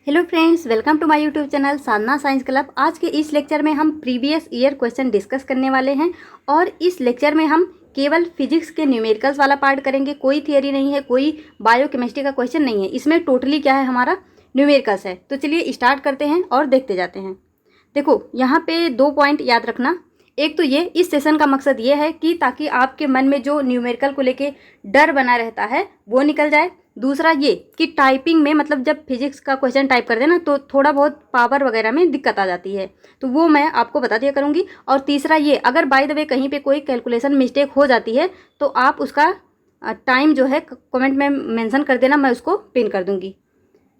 Hello friends, welcome to my YouTube channel Sadhana science club. आज के इस लेक्चर में हम प्रीवियस ईयर क्वेश्चन डिस्कस करने वाले हैं और इस लेक्चर में हम केवल फिजिक्स के न्यूमेरिकल्स वाला पार्ट करेंगे। कोई थियरी नहीं है, कोई बायोकेमिस्ट्री का क्वेश्चन नहीं है। इसमें टोटली क्या है, हमारा न्यूमेरिकल्स है। तो चलिए स्टार्ट करते हैं और देखते जाते हैं। देखो यहाँ पे 2 पॉइंट याद रखना। एक तो ये, इस सेशन का मकसद ये है कि ताकि आपके मन में जो न्यूमेरिकल को लेके डर बना रहता है वो निकल जाए। दूसरा ये कि टाइपिंग में, मतलब जब फिजिक्स का क्वेश्चन टाइप करते हैं ना, तो थोड़ा बहुत पावर वगैरह में दिक्कत आ जाती है, तो वो मैं आपको बता दिया करूँगी। और तीसरा ये, अगर बाय द वे कहीं पे कोई कैलकुलेशन मिस्टेक हो जाती है तो आप उसका टाइम जो है कमेंट में मेंशन कर देना, मैं उसको पिन कर दूँगी।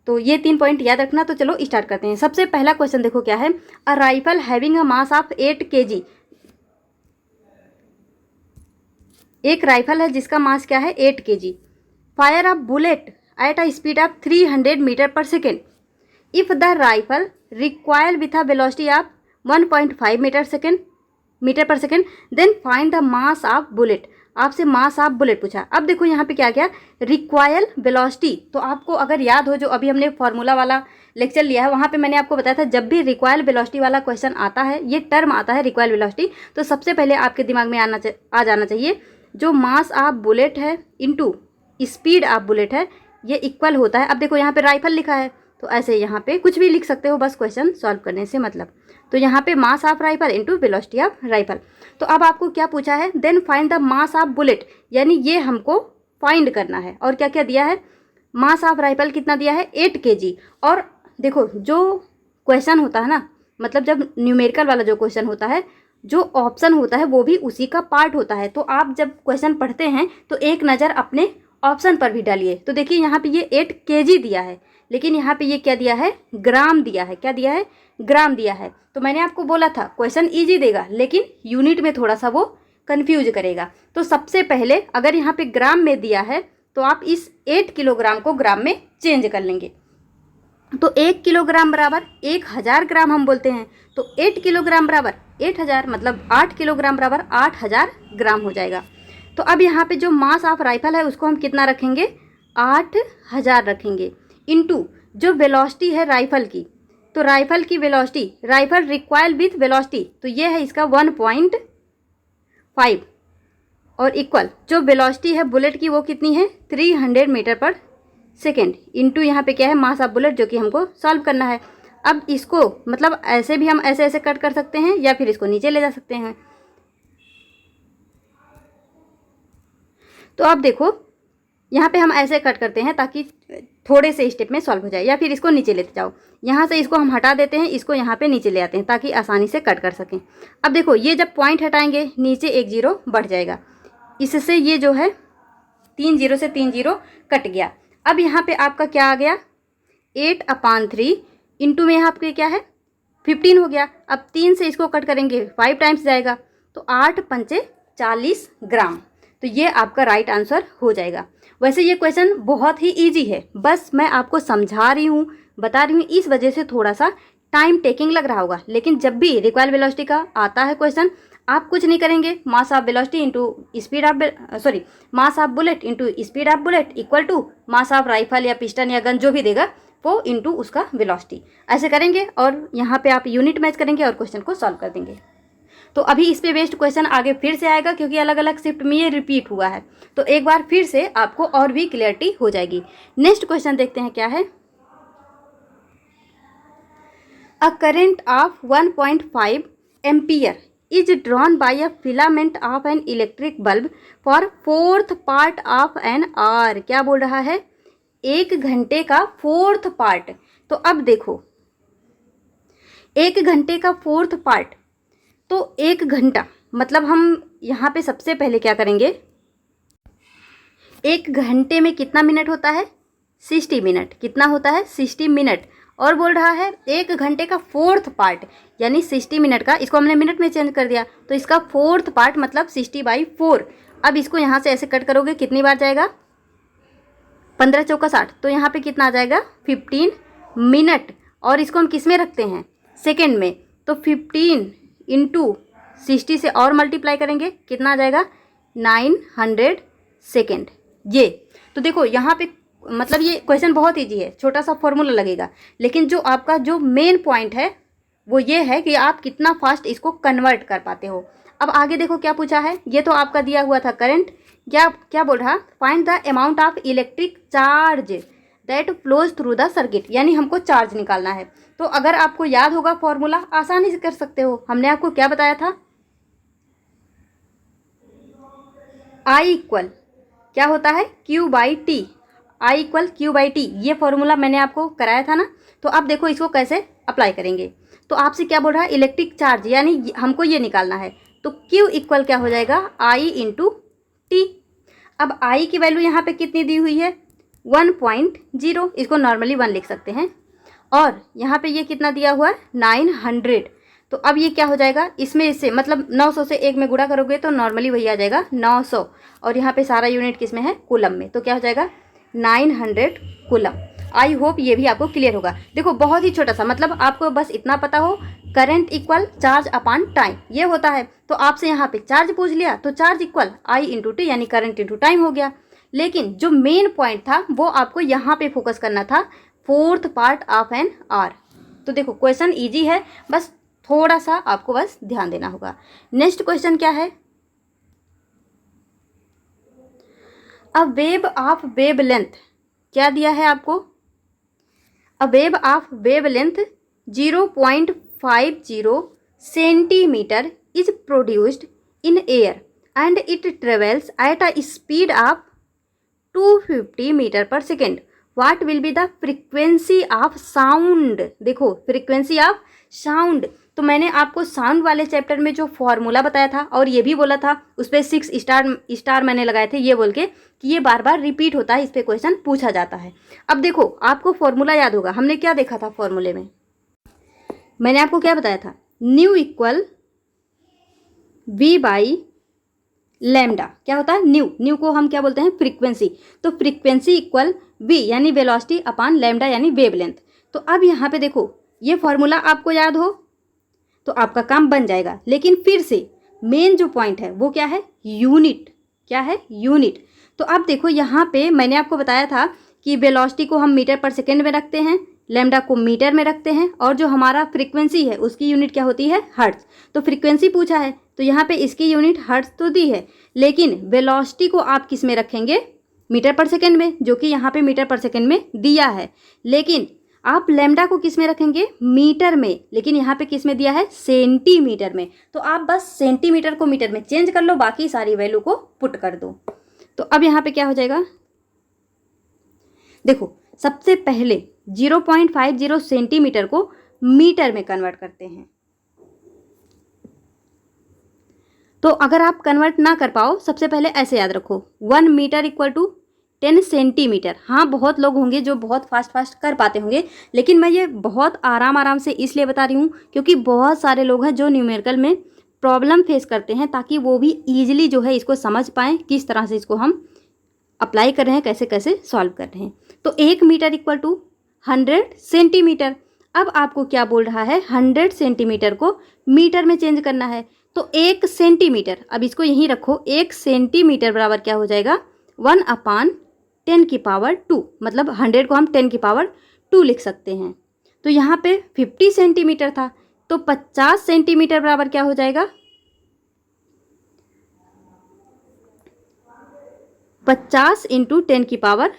तो ये 3 पॉइंट याद रखना। तो चलो स्टार्ट करते हैं। सबसे पहला क्वेश्चन देखो क्या है। A rifle having a mass of 8 kg। एक राइफल है जिसका मास क्या है, 8 kg। Fire a bullet at a speed of 300 metre पर second. If the rifle require with a velocity of 1.5 metre पर second then find the mass of bullet. आपसे mass of bullet पूछा। अब देखो यहाँ पे क्या क्या, रिक्वायर वेलोसिटी। तो आपको अगर याद हो, जो अभी हमने फार्मूला वाला लेक्चर लिया है वहाँ पे मैंने आपको बताया था, जब भी रिक्वायर वेलोसिटी वाला क्वेश्चन आता है, ये टर्म आता है रिक्वायर वेलोसिटी, तो सबसे पहले आपके दिमाग में आ जाना चाहिए जो मास ऑफ बुलेट है इनटू स्पीड ऑफ बुलेट है, ये इक्वल होता है। अब देखो यहाँ पे राइफल लिखा है, तो ऐसे यहाँ पे कुछ भी लिख सकते हो, बस क्वेश्चन सॉल्व करने से मतलब। तो यहाँ पे mass of rifle into velocity of rifle. तो अब आपको क्या पूछा है, then find the mass of bullet, यानी ये हमको फाइंड करना है। और क्या क्या दिया है, मास ऑफ राइफल कितना दिया है, 8 kg। और देखो जो क्वेश्चन होता है ना, मतलब जब न्यूमेरिकल वाला जो क्वेश्चन होता है, जो ऑप्शन होता है वो भी उसी का पार्ट होता है। तो आप जब क्वेश्चन पढ़ते हैं तो एक नज़र अपने ऑप्शन पर भी डालिए। तो देखिए यहाँ पे ये 8 kg दिया है, लेकिन यहाँ पे ये क्या दिया है, ग्राम दिया है। क्या दिया है, ग्राम दिया है। तो मैंने आपको बोला था क्वेश्चन इजी देगा, लेकिन यूनिट में थोड़ा सा वो कंफ्यूज करेगा। तो सबसे पहले अगर यहाँ पे ग्राम में दिया है तो आप इस 8 किलोग्राम को ग्राम में चेंज कर लेंगे। तो 1 किलोग्राम बराबर 1000 ग्राम हम बोलते हैं। तो 8 किलोग्राम बराबर 8000, मतलब 8 किलोग्राम बराबर 8000 ग्राम हो जाएगा। तो अब यहाँ पे जो मास ऑफ राइफल है उसको हम कितना रखेंगे, 8000 रखेंगे, इनटू जो वेलोसिटी है राइफल की। तो राइफल की velocity, rifle require with velocity, तो ये है इसका 1.5, और इक्वल जो वेलोसिटी है बुलेट की वो कितनी है, 300 मीटर पर सेकेंड, इनटू यहाँ पे क्या है, मास ऑफ बुलेट, जो कि हमको सॉल्व करना है। अब इसको मतलब ऐसे भी हम ऐसे ऐसे कट कर सकते हैं, या फिर इसको नीचे ले जा सकते हैं। तो अब देखो यहाँ पे हम ऐसे कट करते हैं ताकि थोड़े से स्टेप में सॉल्व हो जाए, या फिर इसको नीचे लेते जाओ। यहाँ से इसको हम हटा देते हैं, इसको यहाँ पे नीचे ले आते हैं ताकि आसानी से कट कर सकें। अब देखो ये जब पॉइंट हटाएंगे नीचे 1 0 बढ़ जाएगा, इससे ये जो है 3 0 से 3 0 कट गया। अब यहाँ पे आपका क्या आ गया, 8/3 इंटू में यहाँ पे क्या है 15 हो गया। अब 3 से इसको कट करेंगे 5 टाइम्स जाएगा, तो 8 पंचे 40 ग्राम। तो ये आपका राइट आंसर हो जाएगा। वैसे ये क्वेश्चन बहुत ही इजी है, बस मैं आपको समझा रही हूँ, बता रही हूँ, इस वजह से थोड़ा सा टाइम टेकिंग लग रहा होगा। लेकिन जब भी रिक्वायर वेलोसिटी का आता है क्वेश्चन, आप कुछ नहीं करेंगे, mass of velocity into speed of mass of bullet into speed of bullet equal to mass of rifle या पिस्टन या गन जो भी देगा वो इंटू उसका वेलोसिटी, ऐसे करेंगे। और यहाँ पे आप यूनिट मैच करेंगे और क्वेश्चन को सॉल्व कर देंगे। तो अभी इस पे बेस्ड क्वेश्चन आगे फिर से आएगा, क्योंकि अलग अलग शिफ्ट में ये रिपीट हुआ है। तो एक बार फिर से आपको और भी क्लियरिटी हो जाएगी। नेक्स्ट क्वेश्चन देखते हैं क्या है। A current of 1.5 ampere is drawn by a filament of an electric bulb for 4th part of an hour. क्या बोल रहा है, 1 घंटे का 4th पार्ट। तो अब देखो 1 घंटे का 4th पार्ट, तो 1 घंटा मतलब हम यहाँ पे सबसे पहले क्या करेंगे, 1 घंटे में कितना मिनट होता है, 60 मिनट। कितना होता है, 60 मिनट। और बोल रहा है 1 घंटे का 4th पार्ट, यानी 60 मिनट का, इसको हमने मिनट में चेंज कर दिया, तो इसका 4th पार्ट मतलब 60/4। अब इसको यहाँ से ऐसे कट करोगे, कितनी बार जाएगा, 15 चौका 60, तो यहाँ पे कितना आ जाएगा, 15 मिनट। और इसको हम किस में रखते हैं, सेकेंड में। तो 15 इंटू 60 से और मल्टीप्लाई करेंगे, कितना आ जाएगा, 900 सेकेंड। ये तो देखो यहाँ पे मतलब ये क्वेश्चन बहुत ईजी है, छोटा सा फॉर्मूला लगेगा, लेकिन जो आपका जो मेन पॉइंट है वो ये है कि आप कितना फास्ट इसको कन्वर्ट कर पाते हो। अब आगे देखो क्या पूछा है, ये तो आपका दिया हुआ था करंट, क्या क्या बोल रहा, find the amount of electric charge that flows through the circuit, यानी हमको चार्ज निकालना है। तो अगर आपको याद होगा फॉर्मूला आसानी से कर सकते हो। हमने आपको क्या बताया था, I इक्वल क्या होता है Q/T, I इक्वल Q/T, ये फॉर्मूला मैंने आपको कराया था ना। तो अब देखो इसको कैसे अप्लाई करेंगे। तो आपसे क्या बोल रहा है, इलेक्ट्रिक चार्ज, यानी हमको ये निकालना है। तो Q इक्वल क्या हो जाएगा, I इंटू T। अब I की वैल्यू यहाँ पे कितनी दी हुई है, 1.0, इसको नॉर्मली 1 लिख सकते हैं। और यहाँ पे ये कितना दिया हुआ है, 900। तो अब ये क्या हो जाएगा, इसमें इससे मतलब 900 से 1 में गुणा करोगे तो नॉर्मली वही आ जाएगा 900, और यहाँ पे सारा यूनिट किस में है, कूलम में। तो क्या हो जाएगा 900 कूलम। आई होप ये भी आपको क्लियर होगा। देखो बहुत ही छोटा सा, मतलब आपको बस इतना पता हो, current equal charge upon time ये होता है। तो आपसे यहाँ पे चार्ज पूछ लिया तो charge equal I into T, यानी करंट इंटू टाइम हो गया। लेकिन जो मेन पॉइंट था वो आपको यहाँ पे फोकस करना था, fourth part of N R. तो देखो क्वेश्चन ईजी है, बस थोड़ा सा आपको बस ध्यान देना होगा। नेक्स्ट क्वेश्चन क्या है, a wave of wavelength, क्या दिया है आपको, a wave of wavelength 0.50 centimetre is produced in air and it travels at a speed of 250 metre पर second, what will be the frequency of sound. देखो frequency of sound, तो मैंने आपको sound वाले चैप्टर में जो formula बताया था और ये भी बोला था, उस पर 6 स्टार मैंने लगाए थे, ये बोल के कि ये बार बार रिपीट होता है, इस पर क्वेश्चन पूछा जाता है। अब देखो आपको फॉर्मूला याद होगा, हमने क्या देखा था फॉर्मूले में, मैंने आपको क्या बताया था, new equal V by lambda, क्या होता है न्यू, न्यू को हम क्या बोलते हैं फ्रीक्वेंसी। तो फ्रीक्वेंसी इक्वल V यानी वेलोसिटी अपॉन लैम्डा यानी वेवलेंथ। तो अब यहाँ पे देखो ये फॉर्मूला आपको याद हो तो आपका काम बन जाएगा। लेकिन फिर से मेन जो पॉइंट है वो क्या है, यूनिट, क्या है यूनिट। तो अब देखो यहाँ पे मैंने आपको बताया था कि वेलोसिटी को हम मीटर पर सेकेंड में रखते हैं, लैम्डा को मीटर में रखते हैं, और जो हमारा फ्रीक्वेंसी है उसकी यूनिट क्या होती है, हर्ट्ज। तो फ्रीक्वेंसी पूछा है तो यहाँ पे इसकी यूनिट हर्ट्ज तो दी है, लेकिन वेलोसिटी को आप किस में रखेंगे, मीटर पर सेकेंड में, जो कि यहाँ पे मीटर पर सेकेंड में दिया है। लेकिन आप लैम्डा को किस में रखेंगे, मीटर में, लेकिन यहाँ पे किस में दिया है, सेंटीमीटर में। तो आप बस सेंटीमीटर को मीटर में चेंज कर लो, बाकी सारी वैल्यू को पुट कर दो। तो अब यहाँ पे क्या हो जाएगा, देखो सबसे पहले 0.50 सेंटीमीटर को मीटर में कन्वर्ट करते हैं। तो अगर आप कन्वर्ट ना कर पाओ, सबसे पहले ऐसे याद रखो, 1 मीटर इक्वल टू 10 सेंटीमीटर। हाँ बहुत लोग होंगे जो बहुत फास्ट कर पाते होंगे, लेकिन मैं ये बहुत आराम से इसलिए बता रही हूँ क्योंकि बहुत सारे लोग हैं जो न्यूमेरिकल में प्रॉब्लम फेस करते हैं, ताकि वो भी ईजिली जो है इसको समझ पाएँ किस तरह से इसको हम अप्लाई कर रहे हैं, कैसे कैसे सॉल्व कर रहे हैं। तो 1 मीटर इक्वल टू 100 सेंटीमीटर। अब आपको क्या बोल रहा है, 100 सेंटीमीटर को मीटर में चेंज करना है। तो 1 सेंटीमीटर, अब इसको यहीं रखो, 1 सेंटीमीटर बराबर क्या हो जाएगा, 1/10⁻², मतलब 100 को हम 10⁻² लिख सकते हैं। तो यहाँ पे 50 सेंटीमीटर था, तो 50 सेंटीमीटर बराबर क्या हो जाएगा, 50 इंटू 10⁻1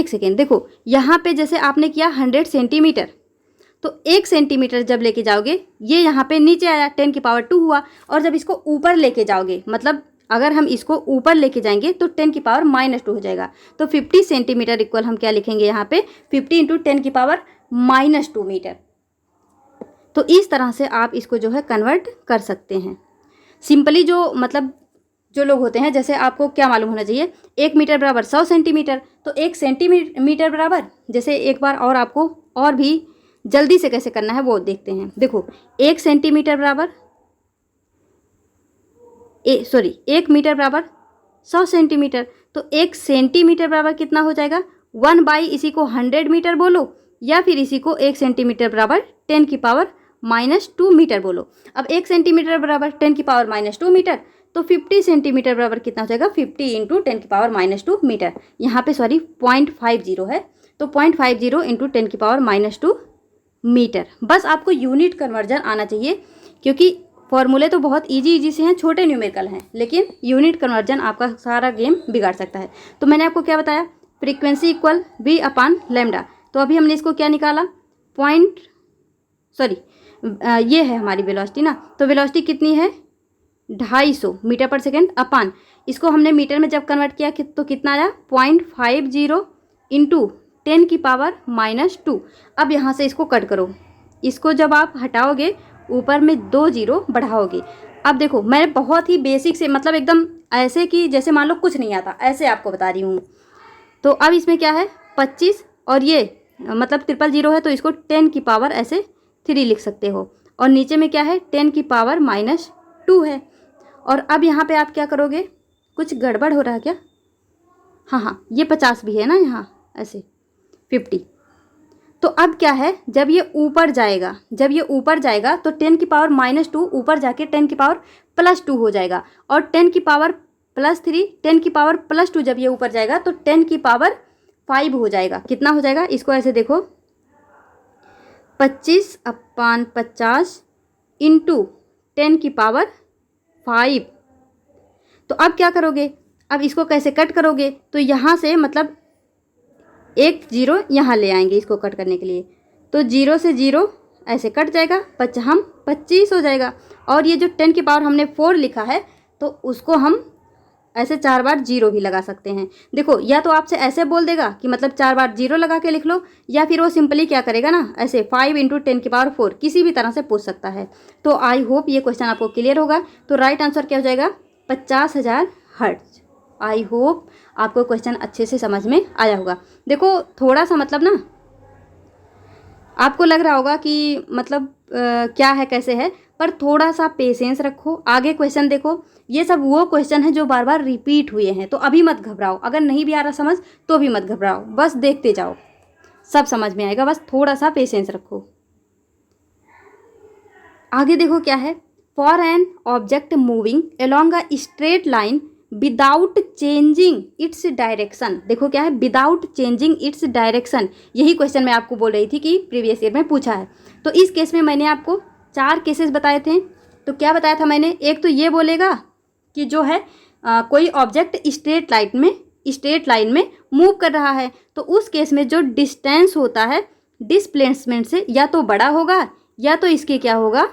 सेकेंड। देखो यहाँ पे जैसे आपने किया 100 सेंटीमीटर, तो 1 सेंटीमीटर जब लेके जाओगे ये यहाँ पे नीचे आया, 10⁻² हुआ, और जब इसको ऊपर लेके जाओगे, मतलब अगर हम इसको ऊपर लेके जाएंगे तो 10⁻² हो जाएगा। तो 50 सेंटीमीटर इक्वल हम क्या लिखेंगे यहाँ पे, 50 इंटू 10⁻² मीटर। तो इस तरह से आप इसको जो है कन्वर्ट कर सकते हैं सिंपली। जो मतलब जो लोग होते हैं, जैसे आपको क्या मालूम होना चाहिए, 1 मीटर बराबर 100 सेंटीमीटर, तो 1 सेंटीमीटर बराबर, जैसे एक बार और आपको और भी जल्दी से कैसे करना है वो देखते हैं। देखो 1 सेंटीमीटर बराबर 1 मीटर बराबर 100 सेंटीमीटर, तो 1 सेंटीमीटर बराबर कितना हो जाएगा, 1 इसी को 100 मीटर बोलो, या फिर इसी को 1 सेंटीमीटर बराबर 10⁻² मीटर बोलो। अब 1 सेंटीमीटर बराबर 10⁻² मीटर, तो 50 सेंटीमीटर बराबर कितना हो जाएगा, 50 इंटू 10⁻² मीटर। यहाँ पे सॉरी 0.50 है, तो 0.50 इंटू 10⁻² मीटर। बस आपको यूनिट कन्वर्जन आना चाहिए, क्योंकि फॉर्मूले तो बहुत इजी से हैं, छोटे न्यूमेरिकल हैं, लेकिन यूनिट कन्वर्जन आपका सारा गेम बिगाड़ सकता है। तो मैंने आपको क्या बताया, फ्रीक्वेंसी इक्वल v/λ। तो अभी हमने इसको क्या निकाला, ये है हमारी वेलोसिटी ना, तो वेलोसिटी कितनी है 250 मीटर पर सेकेंड अपान, इसको हमने मीटर में जब कन्वर्ट किया तो कितना आया 0.50 इंटू 10⁻²। अब यहाँ से इसको कट करो, इसको जब आप हटाओगे ऊपर में 2 जीरो बढ़ाओगे। अब देखो मैंने बहुत ही बेसिक से, मतलब एकदम ऐसे कि जैसे मान लो कुछ नहीं आता, ऐसे आपको बता रही हूँ। तो अब इसमें क्या है 25 और ये मतलब 000 है, तो इसको 10⁻³ ऐसे 3 लिख सकते हो, और नीचे में क्या है 10⁻² है। और अब यहाँ पे आप क्या करोगे, कुछ गड़बड़ हो रहा है क्या, हाँ ये 50 भी है ना यहाँ ऐसे 50। तो अब क्या है, जब ये ऊपर जाएगा तो 10⁻² ऊपर जाके 10⁻+2 हो जाएगा, और 10⁻+3 10⁻+2 जब ये ऊपर जाएगा तो 10⁵ हो जाएगा। कितना हो जाएगा, इसको ऐसे देखो 25/50 इंटू 10⁵। तो अब क्या करोगे, अब इसको कैसे कट करोगे, तो यहाँ से मतलब एक जीरो यहाँ ले आएंगे इसको कट करने के लिए, तो 0 से 0 ऐसे कट जाएगा, 25 हो जाएगा। और ये जो 10⁻⁴ हमने 4 लिखा है, तो उसको हम ऐसे 4 बार 0 भी लगा सकते हैं। देखो या तो आपसे ऐसे बोल देगा कि मतलब 4 बार 0 लगा के लिख लो, या फिर वो सिंपली क्या करेगा ना, ऐसे 5 इंटू 10⁻⁴ किसी भी तरह से पूछ सकता है। तो आई होप ये क्वेश्चन आपको क्लियर होगा। तो राइट आंसर क्या हो जाएगा 50,000 हर्ट्ज। आई होप आपको क्वेश्चन अच्छे से समझ में आया होगा। देखो थोड़ा सा मतलब ना आपको लग रहा होगा कि मतलब क्या है कैसे है, पर थोड़ा सा पेशेंस रखो, आगे क्वेश्चन देखो। ये सब वो क्वेश्चन है जो बार बार रिपीट हुए हैं, तो अभी मत घबराओ। अगर नहीं भी आ रहा समझ तो भी मत घबराओ, बस देखते जाओ, सब समझ में आएगा, बस थोड़ा सा पेशेंस रखो। आगे देखो क्या है, for an object moving along a straight line without changing its direction. देखो क्या है, विदाउट चेंजिंग इट्स डायरेक्शन, यही क्वेश्चन मैं आपको बोल रही थी कि प्रीवियस ईयर में पूछा है। तो इस केस में मैंने आपको 4 केसेस बताए थे। तो क्या बताया था मैंने, एक तो ये बोलेगा कि जो है कोई ऑब्जेक्ट स्ट्रेट लाइन में मूव कर रहा है, तो उस केस में जो डिस्टेंस होता है डिस्प्लेसमेंट से या तो बड़ा होगा या तो इसके क्या होगा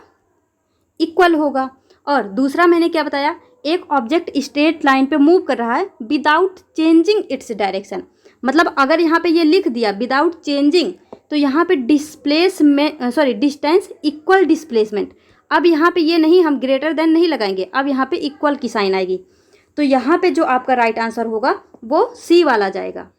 इक्वल होगा। और दूसरा मैंने क्या बताया, एक ऑब्जेक्ट स्ट्रेट लाइन पे मूव कर रहा है विदाउट चेंजिंग इट्स डायरेक्शन, मतलब अगर यहाँ पे ये लिख दिया विदाउट चेंजिंग, तो यहाँ पे डिस्टेंस इक्वल डिस्प्लेसमेंट। अब यहाँ पे ये नहीं, हम ग्रेटर देन नहीं लगाएंगे, अब यहाँ पे इक्वल की साइन आएगी। तो यहाँ पे जो आपका राइट आंसर होगा वो सी वाला जाएगा।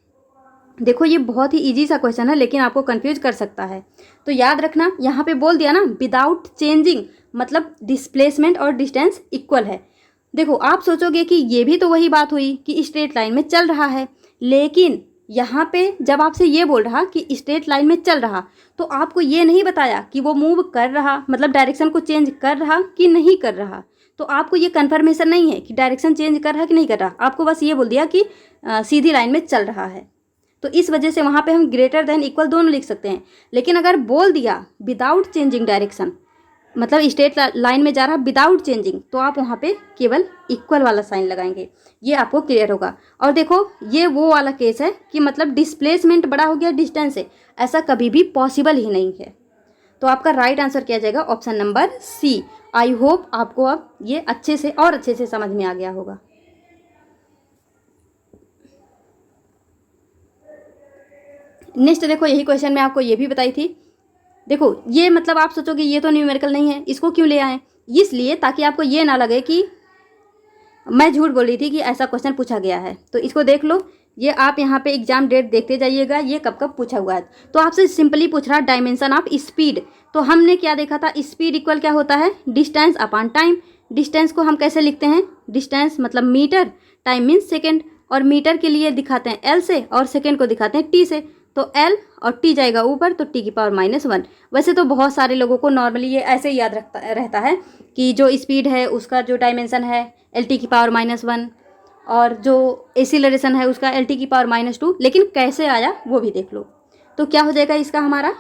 देखो ये बहुत ही इजी सा क्वेश्चन है, लेकिन आपको कंफ्यूज कर सकता है। तो याद रखना, यहाँ पे बोल दिया ना विदाउट चेंजिंग, मतलब डिस्प्लेसमेंट और डिस्टेंस इक्वल है। देखो आप सोचोगे कि ये भी तो वही बात हुई कि स्ट्रेट लाइन में चल रहा है, लेकिन यहाँ पे जब आपसे ये बोल रहा कि स्ट्रेट लाइन में चल रहा, तो आपको ये नहीं बताया कि वो मूव कर रहा, मतलब डायरेक्शन को चेंज कर रहा कि नहीं कर रहा। तो आपको ये कन्फर्मेशन नहीं है कि डायरेक्शन चेंज कर रहा कि नहीं कर रहा, आपको बस ये बोल दिया कि सीधी लाइन में चल रहा है। तो इस वजह से वहाँ पे हम ग्रेटर देन इक्वल दोनों लिख सकते हैं। लेकिन अगर बोल दिया विदाउट चेंजिंग डायरेक्शन, मतलब स्ट्रेट लाइन में जा रहा विदाउट चेंजिंग, तो आप वहाँ पे केवल इक्वल वाला साइन लगाएंगे। ये आपको क्लियर होगा। और देखो ये वो वाला केस है कि मतलब डिस्प्लेसमेंट बड़ा हो गया डिस्टेंस से, ऐसा कभी भी पॉसिबल ही नहीं है। तो आपका राइट आंसर क्या जाएगा, option number C. I hope आपको अब ये अच्छे से समझ में आ गया होगा। नेक्स्ट देखो, यही क्वेश्चन मैं आपको ये भी बताई थी। देखो ये मतलब आप सोचोगे ये तो न्यूमेरिकल नहीं है, इसको क्यों ले आए, इसलिए ताकि आपको ये ना लगे कि मैं झूठ बोल रही थी कि ऐसा क्वेश्चन पूछा गया है। तो इसको देख लो, ये आप यहाँ पे एग्जाम डेट देखते जाइएगा, ये कब कब पूछा हुआ है। तो आपसे सिंपली पूछ रहा डायमेंशन ऑफ स्पीड। तो हमने क्या देखा था, स्पीड इक्वल क्या होता है, डिस्टेंस अपॉन टाइम। डिस्टेंस को हम कैसे लिखते हैं, डिस्टेंस मतलब मीटर, टाइम मीन्स सेकेंड, और मीटर के लिए दिखाते हैं एल से और सेकेंड को दिखाते हैं टी से। तो L और T जाएगा ऊपर, तो T की पावर -1। वैसे तो बहुत सारे लोगों को नॉर्मली ये ऐसे ही याद रहता है कि जो स्पीड है उसका जो डायमेंशन है LT की पावर -1 और जो एक्सीलरेशन है उसका LT की पावर -2, लेकिन कैसे आया वो भी देख लो। तो क्या हो जाएगा इसका हमारा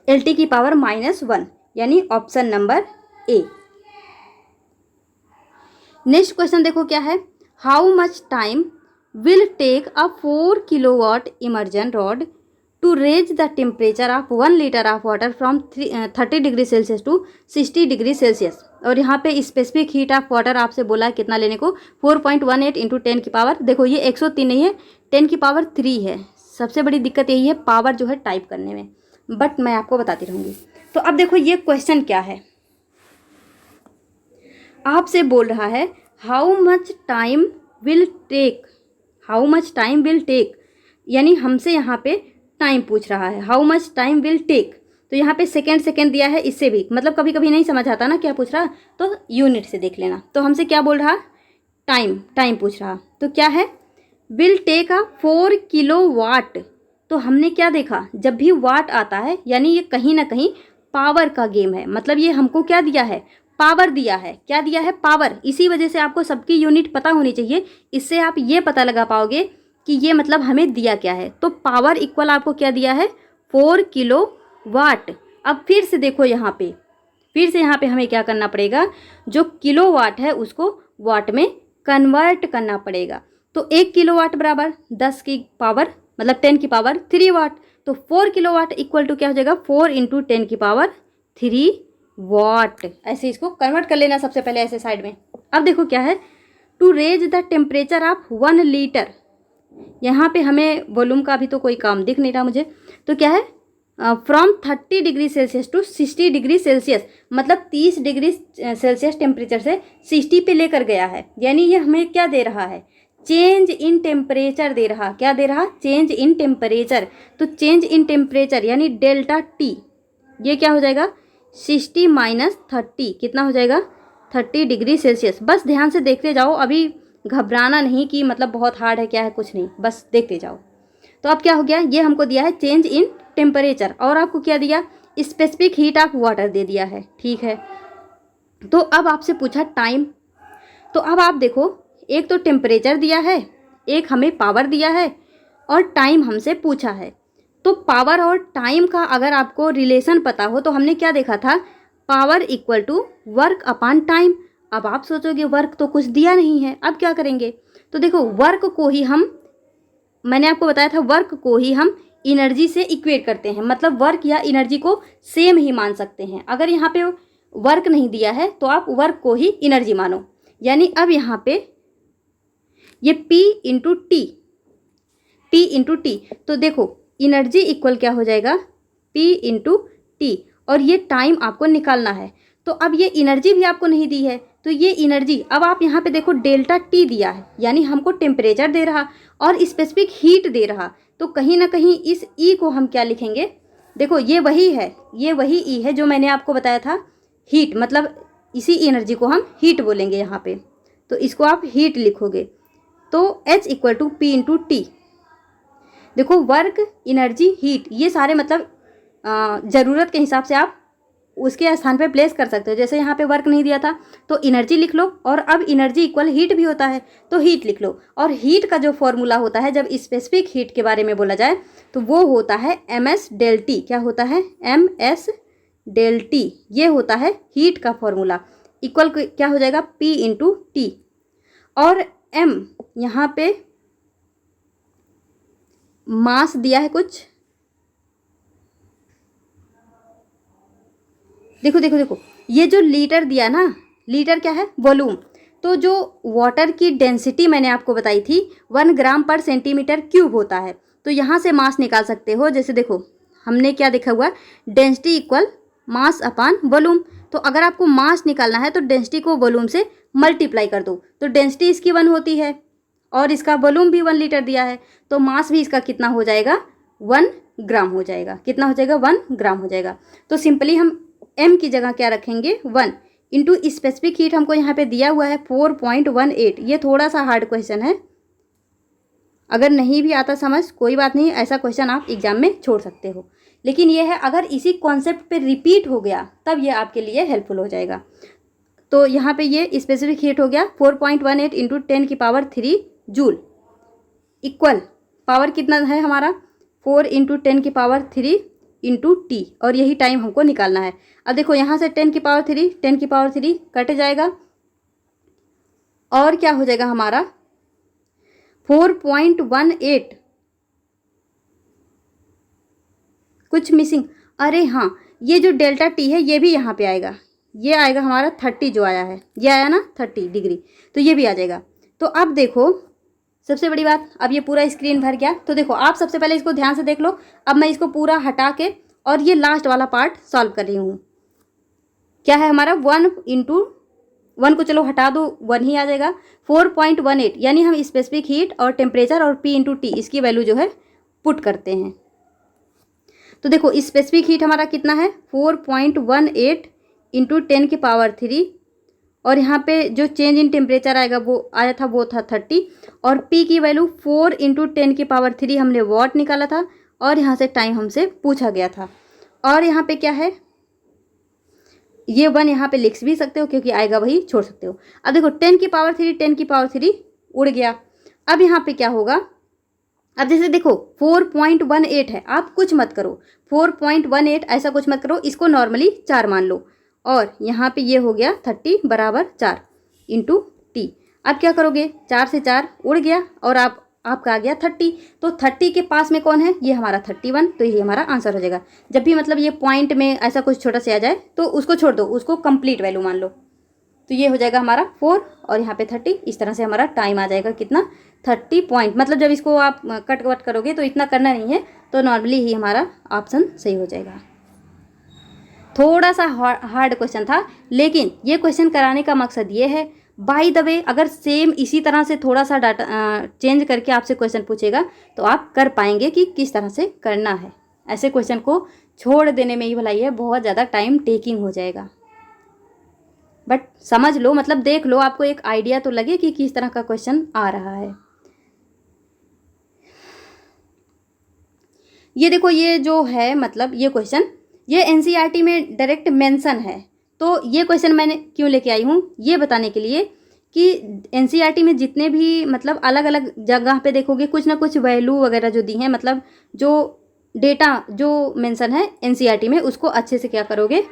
LT की पावर -1, यानी option number A. Next question देखो क्या है, how much time will take a 4 kilowatt immersion rod to raise the temperature of 1 litre of water from 30 degree Celsius to 60 degree Celsius. और यहाँ पे स्पेसिफिक हीट ऑफ वाटर आपसे बोला है कितना लेने को, 4.18 इंटू 10 की पावर, देखो ये 103 नहीं है, 10 की पावर 3 है। सबसे बड़ी दिक्कत यही है पावर जो है टाइप करने में, बट मैं आपको बताती रहूँगी। तो अब देखो ये क्वेश्चन क्या है, आपसे बोल रहा है how much time will take, यानी हमसे यहाँ पे टाइम पूछ रहा है, how much time will take. तो यहाँ पे सेकेंड दिया है, इससे भी मतलब कभी कभी नहीं समझ आता ना क्या पूछ रहा, तो यूनिट से देख लेना। तो हमसे क्या बोल रहा, टाइम पूछ रहा, तो क्या है विल टेक अ 4 किलोवाट। तो हमने क्या देखा, जब भी वाट आता है यानी ये कहीं ना कहीं पावर का गेम है, मतलब ये हमको क्या दिया है, पावर दिया है। क्या दिया है, पावर। इसी वजह से आपको सबकी यूनिट पता होनी चाहिए, इससे आप ये पता लगा पाओगे कि ये मतलब हमें दिया क्या है। तो पावर इक्वल आपको क्या दिया है, 4 किलोवाट। अब फिर से देखो यहाँ पे हमें क्या करना पड़ेगा, जो किलोवाट है उसको वाट में कन्वर्ट करना पड़ेगा। तो 1 किलोवाट बराबर 10 की पावर मतलब 10 की पावर 3 वाट। तो 4 किलोवाट इक्वल टू क्या हो जाएगा, 4 इंटू 10 की पावर 3 वाट। ऐसे इसको कन्वर्ट कर लेना सबसे पहले ऐसे साइड में। अब देखो क्या है, to raise the temperature of 1 litre. यहाँ पे हमें वॉल्यूम का अभी तो कोई काम दिख नहीं रहा मुझे, तो क्या है from 30 degree Celsius to 60 degree Celsius, मतलब 30 डिग्री सेल्सियस टेम्परेचर से 60 पे लेकर गया है। यानी ये हमें क्या दे रहा है, चेंज इन टेम्परेचर दे रहा। क्या दे रहा, चेंज इन टेम्परेचर। तो चेंज इन टेम्परेचर यानी डेल्टा टी, ये क्या हो जाएगा 60 माइनस 30, कितना हो जाएगा 30 डिग्री सेल्सियस। बस ध्यान से देखते जाओ, अभी घबराना नहीं कि मतलब बहुत हार्ड है क्या है, कुछ नहीं, बस देखते जाओ। तो अब क्या हो गया, ये हमको दिया है चेंज इन टेम्परेचर, और आपको क्या दिया, स्पेसिफिक हीट ऑफ वाटर दे दिया है, ठीक है। तो अब आपसे पूछा टाइम, तो अब आप देखो एक तो टेम्परेचर दिया है, एक हमें पावर दिया है, और टाइम हमसे पूछा है। तो पावर और टाइम का अगर आपको रिलेशन पता हो, तो हमने क्या देखा था, power equal to work upon time. अब आप सोचोगे वर्क तो कुछ दिया नहीं है, अब क्या करेंगे। तो देखो वर्क को ही हम, मैंने आपको बताया था वर्क को ही हम एनर्जी से इक्वेट करते हैं, मतलब वर्क या एनर्जी को सेम ही मान सकते हैं। अगर यहाँ पे वर्क नहीं दिया है तो आप वर्क को ही एनर्जी मानो। यानी अब यहाँ पे ये P इंटू टी, तो देखो एनर्जी इक्वल क्या हो जाएगा, P इंटू टी, और ये टाइम आपको निकालना है। तो अब ये एनर्जी भी आपको नहीं दी है, तो ये एनर्जी, अब आप यहाँ पे देखो डेल्टा टी दिया है, यानी हमको टेम्परेचर दे रहा और स्पेसिफिक हीट दे रहा। तो कहीं ना कहीं इस ई को हम क्या लिखेंगे, देखो ये वही है, ये वही ई है जो मैंने आपको बताया था हीट, मतलब इसी एनर्जी को हम हीट बोलेंगे यहाँ पे, तो इसको आप हीट लिखोगे। तो H equal to P into T. देखो वर्क, एनर्जी, हीट, ये सारे मतलब ज़रूरत के हिसाब से आप उसके स्थान पे प्लेस कर सकते हो। जैसे यहाँ पे वर्क नहीं दिया था तो एनर्जी लिख लो, और अब एनर्जी इक्वल हीट भी होता है तो हीट लिख लो। और हीट का जो फॉर्मूला होता है जब स्पेसिफिक हीट के बारे में बोला जाए तो वो होता है MS डेल टी। क्या होता है, MS डेल टी, ये होता है हीट का फॉर्मूला। इक्वल क्या हो जाएगा, P इंटू टी, और M यहाँ पे मास दिया है कुछ, देखो देखो देखो, ये जो लीटर दिया ना, लीटर क्या है, वॉल्यूम। तो जो वाटर की डेंसिटी मैंने आपको बताई थी 1 ग्राम पर सेंटीमीटर क्यूब होता है। तो यहाँ से मास निकाल सकते हो। जैसे देखो हमने क्या देखा हुआ, density equal mass upon volume. तो अगर आपको मास निकालना है तो डेंसिटी को वॉल्यूम से मल्टीप्लाई कर दो, तो डेंसिटी इसकी 1 होती है और इसका वॉल्यूम भी 1 लीटर दिया है, तो मास भी इसका कितना हो जाएगा, 1 ग्राम हो जाएगा। कितना हो जाएगा, 1 ग्राम हो जाएगा। तो सिंपली हम m की जगह क्या रखेंगे, 1 इंटू स्पेसिफिक हीट हमको यहाँ पे दिया हुआ है 4.18। ये थोड़ा सा हार्ड क्वेश्चन है, अगर नहीं भी आता समझ कोई बात नहीं, ऐसा क्वेश्चन आप एग्जाम में छोड़ सकते हो, लेकिन ये है अगर इसी कॉन्सेप्ट पे रिपीट हो गया तब ये आपके लिए हेल्पफुल हो जाएगा। तो यहाँ पे ये स्पेसिफिक हीट हो गया 4.18 इंटू 10⁻³ जूल इक्वल पावर कितना है हमारा 4 इंटू 10⁻³ इंटू टी, और यही टाइम हमको निकालना है। अब देखो यहाँ से 10⁻³ कट जाएगा और क्या हो जाएगा हमारा 4.18 कुछ मिसिंग। अरे हाँ, ये जो डेल्टा टी है ये भी यहाँ पे आएगा, ये आएगा हमारा 30 जो आया है, ये आया ना 30 डिग्री, तो ये भी आ जाएगा। तो अब देखो सबसे बड़ी बात, अब ये पूरा स्क्रीन भर गया। तो देखो आप सबसे पहले इसको ध्यान से देख लो। अब मैं इसको पूरा हटा के और ये लास्ट वाला पार्ट सॉल्व कर रही हूँ। क्या है हमारा 1 इंटू 1 को चलो हटा दो, 1 ही आ जाएगा। 4.18 यानी हम स्पेसिफिक हीट और टेम्परेचर और P इंटू टी इसकी वैल्यू जो है पुट करते हैं। तो देखो स्पेसिफिक हीट हमारा कितना है 4.18 इंटू 10⁻³ और यहाँ पे जो चेंज इन टेम्परेचर आएगा वो आया था, वो था 30, और P की वैल्यू 4 इंटू 10⁻³ हमने वॉट निकाला था, और यहाँ से टाइम हमसे पूछा गया था। और यहाँ पे क्या है, ये 1 यहाँ पे लिख भी सकते हो क्योंकि आएगा वही छोड़ सकते हो। अब देखो 10⁻³ उड़ गया। अब यहाँ पे क्या होगा, अब जैसे देखो 4.18 है, आप कुछ मत करो, 4.18 ऐसा कुछ मत करो, इसको नॉर्मली 4 मान लो, और यहाँ पे ये हो गया 30 बराबर 4 इंटू टी। अब क्या करोगे, 4 से 4 उड़ गया और आपका आ गया 30। तो 30 के पास में कौन है, ये हमारा 31, तो ये हमारा आंसर हो जाएगा। जब भी मतलब ये पॉइंट में ऐसा कुछ छोटा से आ जाए तो उसको छोड़ दो, उसको कंप्लीट वैल्यू मान लो। तो ये हो जाएगा हमारा 4 और यहाँ पे 30, इस तरह से हमारा टाइम आ जाएगा कितना 30 पॉइंट। मतलब जब इसको आप कट वट करोगे तो इतना करना नहीं है, तो नॉर्मली ही हमारा ऑप्शन सही हो जाएगा। थोड़ा सा हार्ड क्वेश्चन था, लेकिन ये क्वेश्चन कराने का मकसद ये है, बाय द वे अगर सेम इसी तरह से थोड़ा सा डाटा चेंज करके आपसे क्वेश्चन पूछेगा तो आप कर पाएंगे कि किस तरह से करना है। ऐसे क्वेश्चन को छोड़ देने में ही भलाई है, बहुत ज़्यादा टाइम टेकिंग हो जाएगा। बट समझ लो, मतलब देख लो, आपको एक आइडिया तो लगे कि किस तरह का क्वेश्चन आ रहा है। ये देखो, ये जो है मतलब ये क्वेश्चन ये एनसीईआरटी में डायरेक्ट मेंशन है। तो ये क्वेश्चन मैंने क्यों लेके आई हूँ, ये बताने के लिए कि एनसीईआरटी में जितने भी मतलब अलग अलग जगह पे देखोगे कुछ ना कुछ वैल्यू वगैरह जो दी हैं, मतलब जो डेटा जो मेंशन है एनसीईआरटी में, उसको अच्छे से क्या करोगे,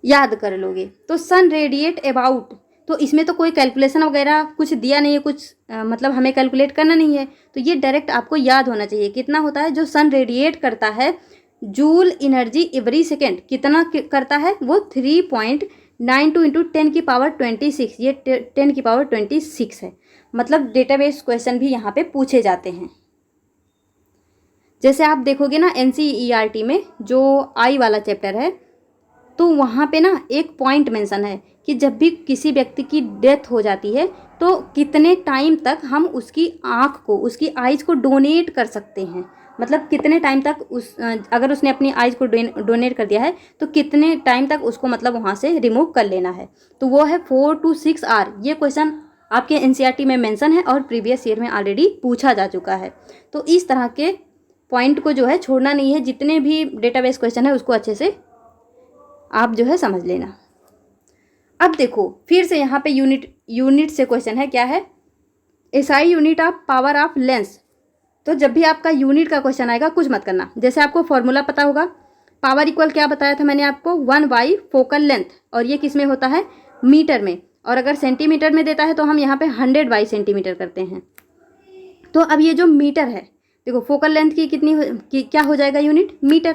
याद कर लोगे। तो सन रेडिएट अबाउट, तो इसमें तो कोई कैलकुलेशन वगैरह कुछ दिया नहीं है, कुछ मतलब हमें कैलकुलेट करना नहीं है, तो ये डायरेक्ट आपको याद होना चाहिए। कितना होता है जो सन रेडिएट करता है, जूल एनर्जी एवरी सेकेंड कितना करता है, वो 3.92 इंटू 10⁻26, ये 10⁻26 है। मतलब डेटाबेस क्वेश्चन भी यहाँ पे पूछे जाते हैं। जैसे आप देखोगे ना एनसीईआरटी में जो आई वाला चैप्टर है, तो वहाँ पे ना एक पॉइंट मेंशन है कि जब भी किसी व्यक्ति की डेथ हो जाती है तो कितने टाइम तक हम उसकी आँख को, उसकी आइज़ को डोनेट कर सकते हैं। मतलब कितने टाइम तक अगर उसने अपनी आइज़ को डोनेट कर दिया है तो कितने टाइम तक उसको मतलब वहाँ से रिमूव कर लेना है। तो वो है 4 to 6 आवर। ये क्वेश्चन आपके एनसीईआरटी में मेंशन है और प्रीवियस ईयर में ऑलरेडी पूछा जा चुका है। तो इस तरह के पॉइंट को जो है छोड़ना नहीं है, जितने भी डेटाबेस क्वेश्चन है उसको अच्छे से आप जो है समझ लेना। अब देखो फिर से यहाँ पे यूनिट से क्वेश्चन है, क्या है, SI unit of power of lens. तो जब भी आपका यूनिट का क्वेश्चन आएगा कुछ मत करना, जैसे आपको फॉर्मूला पता होगा, पावर इक्वल क्या बताया था मैंने आपको, 1/, फोकल लेंथ, और ये किस में होता है, मीटर में, और अगर सेंटीमीटर में देता है तो हम यहाँ पे 100/, सेंटीमीटर करते हैं। तो अब ये जो मीटर है, देखो फोकल लेंथ की क्या हो जाएगा यूनिट, मीटर।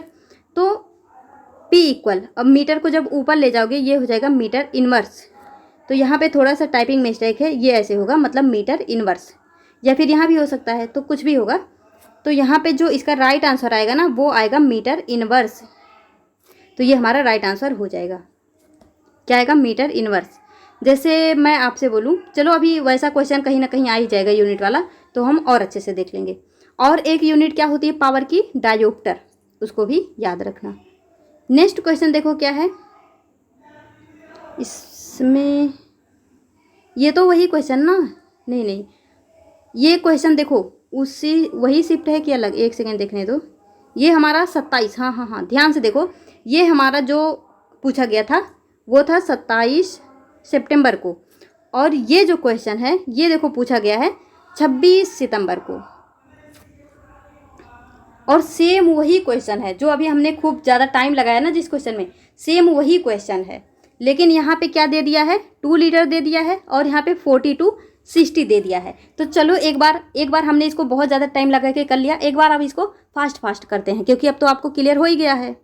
तो P इक्वल, अब मीटर को जब ऊपर ले जाओगे ये हो जाएगा मीटर इनवर्स। तो यहाँ पे थोड़ा सा टाइपिंग मिस्टेक है, ये ऐसे होगा, मतलब मीटर इनवर्स, या फिर यहाँ भी हो सकता है, तो कुछ भी होगा। तो यहाँ पे जो इसका राइट आंसर आएगा ना वो आएगा मीटर इनवर्स। तो ये हमारा राइट आंसर हो जाएगा, क्या आएगा, मीटर इनवर्स। जैसे मैं आपसे बोलूँ, चलो अभी वैसा क्वेश्चन कहीं ना कहीं आ ही जाएगा यूनिट वाला, तो हम और अच्छे से देख लेंगे। और एक यूनिट क्या होती है पावर की, डायोप्टर, उसको भी याद रखना। नेक्स्ट क्वेश्चन देखो क्या है इसमें, ये तो वही क्वेश्चन ना, नहीं ये क्वेश्चन देखो उसी वही शिफ्ट है कि अलग, एक सेकेंड देखने दो। ये हमारा 27, हाँ हाँ हाँ ध्यान से देखो, ये हमारा जो पूछा गया था वो था 27 सितंबर को, और ये जो क्वेश्चन है ये देखो पूछा गया है 26 सितंबर को, और सेम वही क्वेश्चन है जो अभी हमने खूब ज़्यादा टाइम लगाया ना जिस क्वेश्चन में, सेम वही क्वेश्चन है। लेकिन यहाँ पे क्या दे दिया है, 2 लीटर दे दिया है, और यहाँ पे 40 to 60 दे दिया है। तो चलो एक बार हमने इसको बहुत ज़्यादा टाइम लगा के कर लिया, एक बार अब इसको फास्ट करते हैं, क्योंकि अब तो आपको क्लियर हो ही गया है।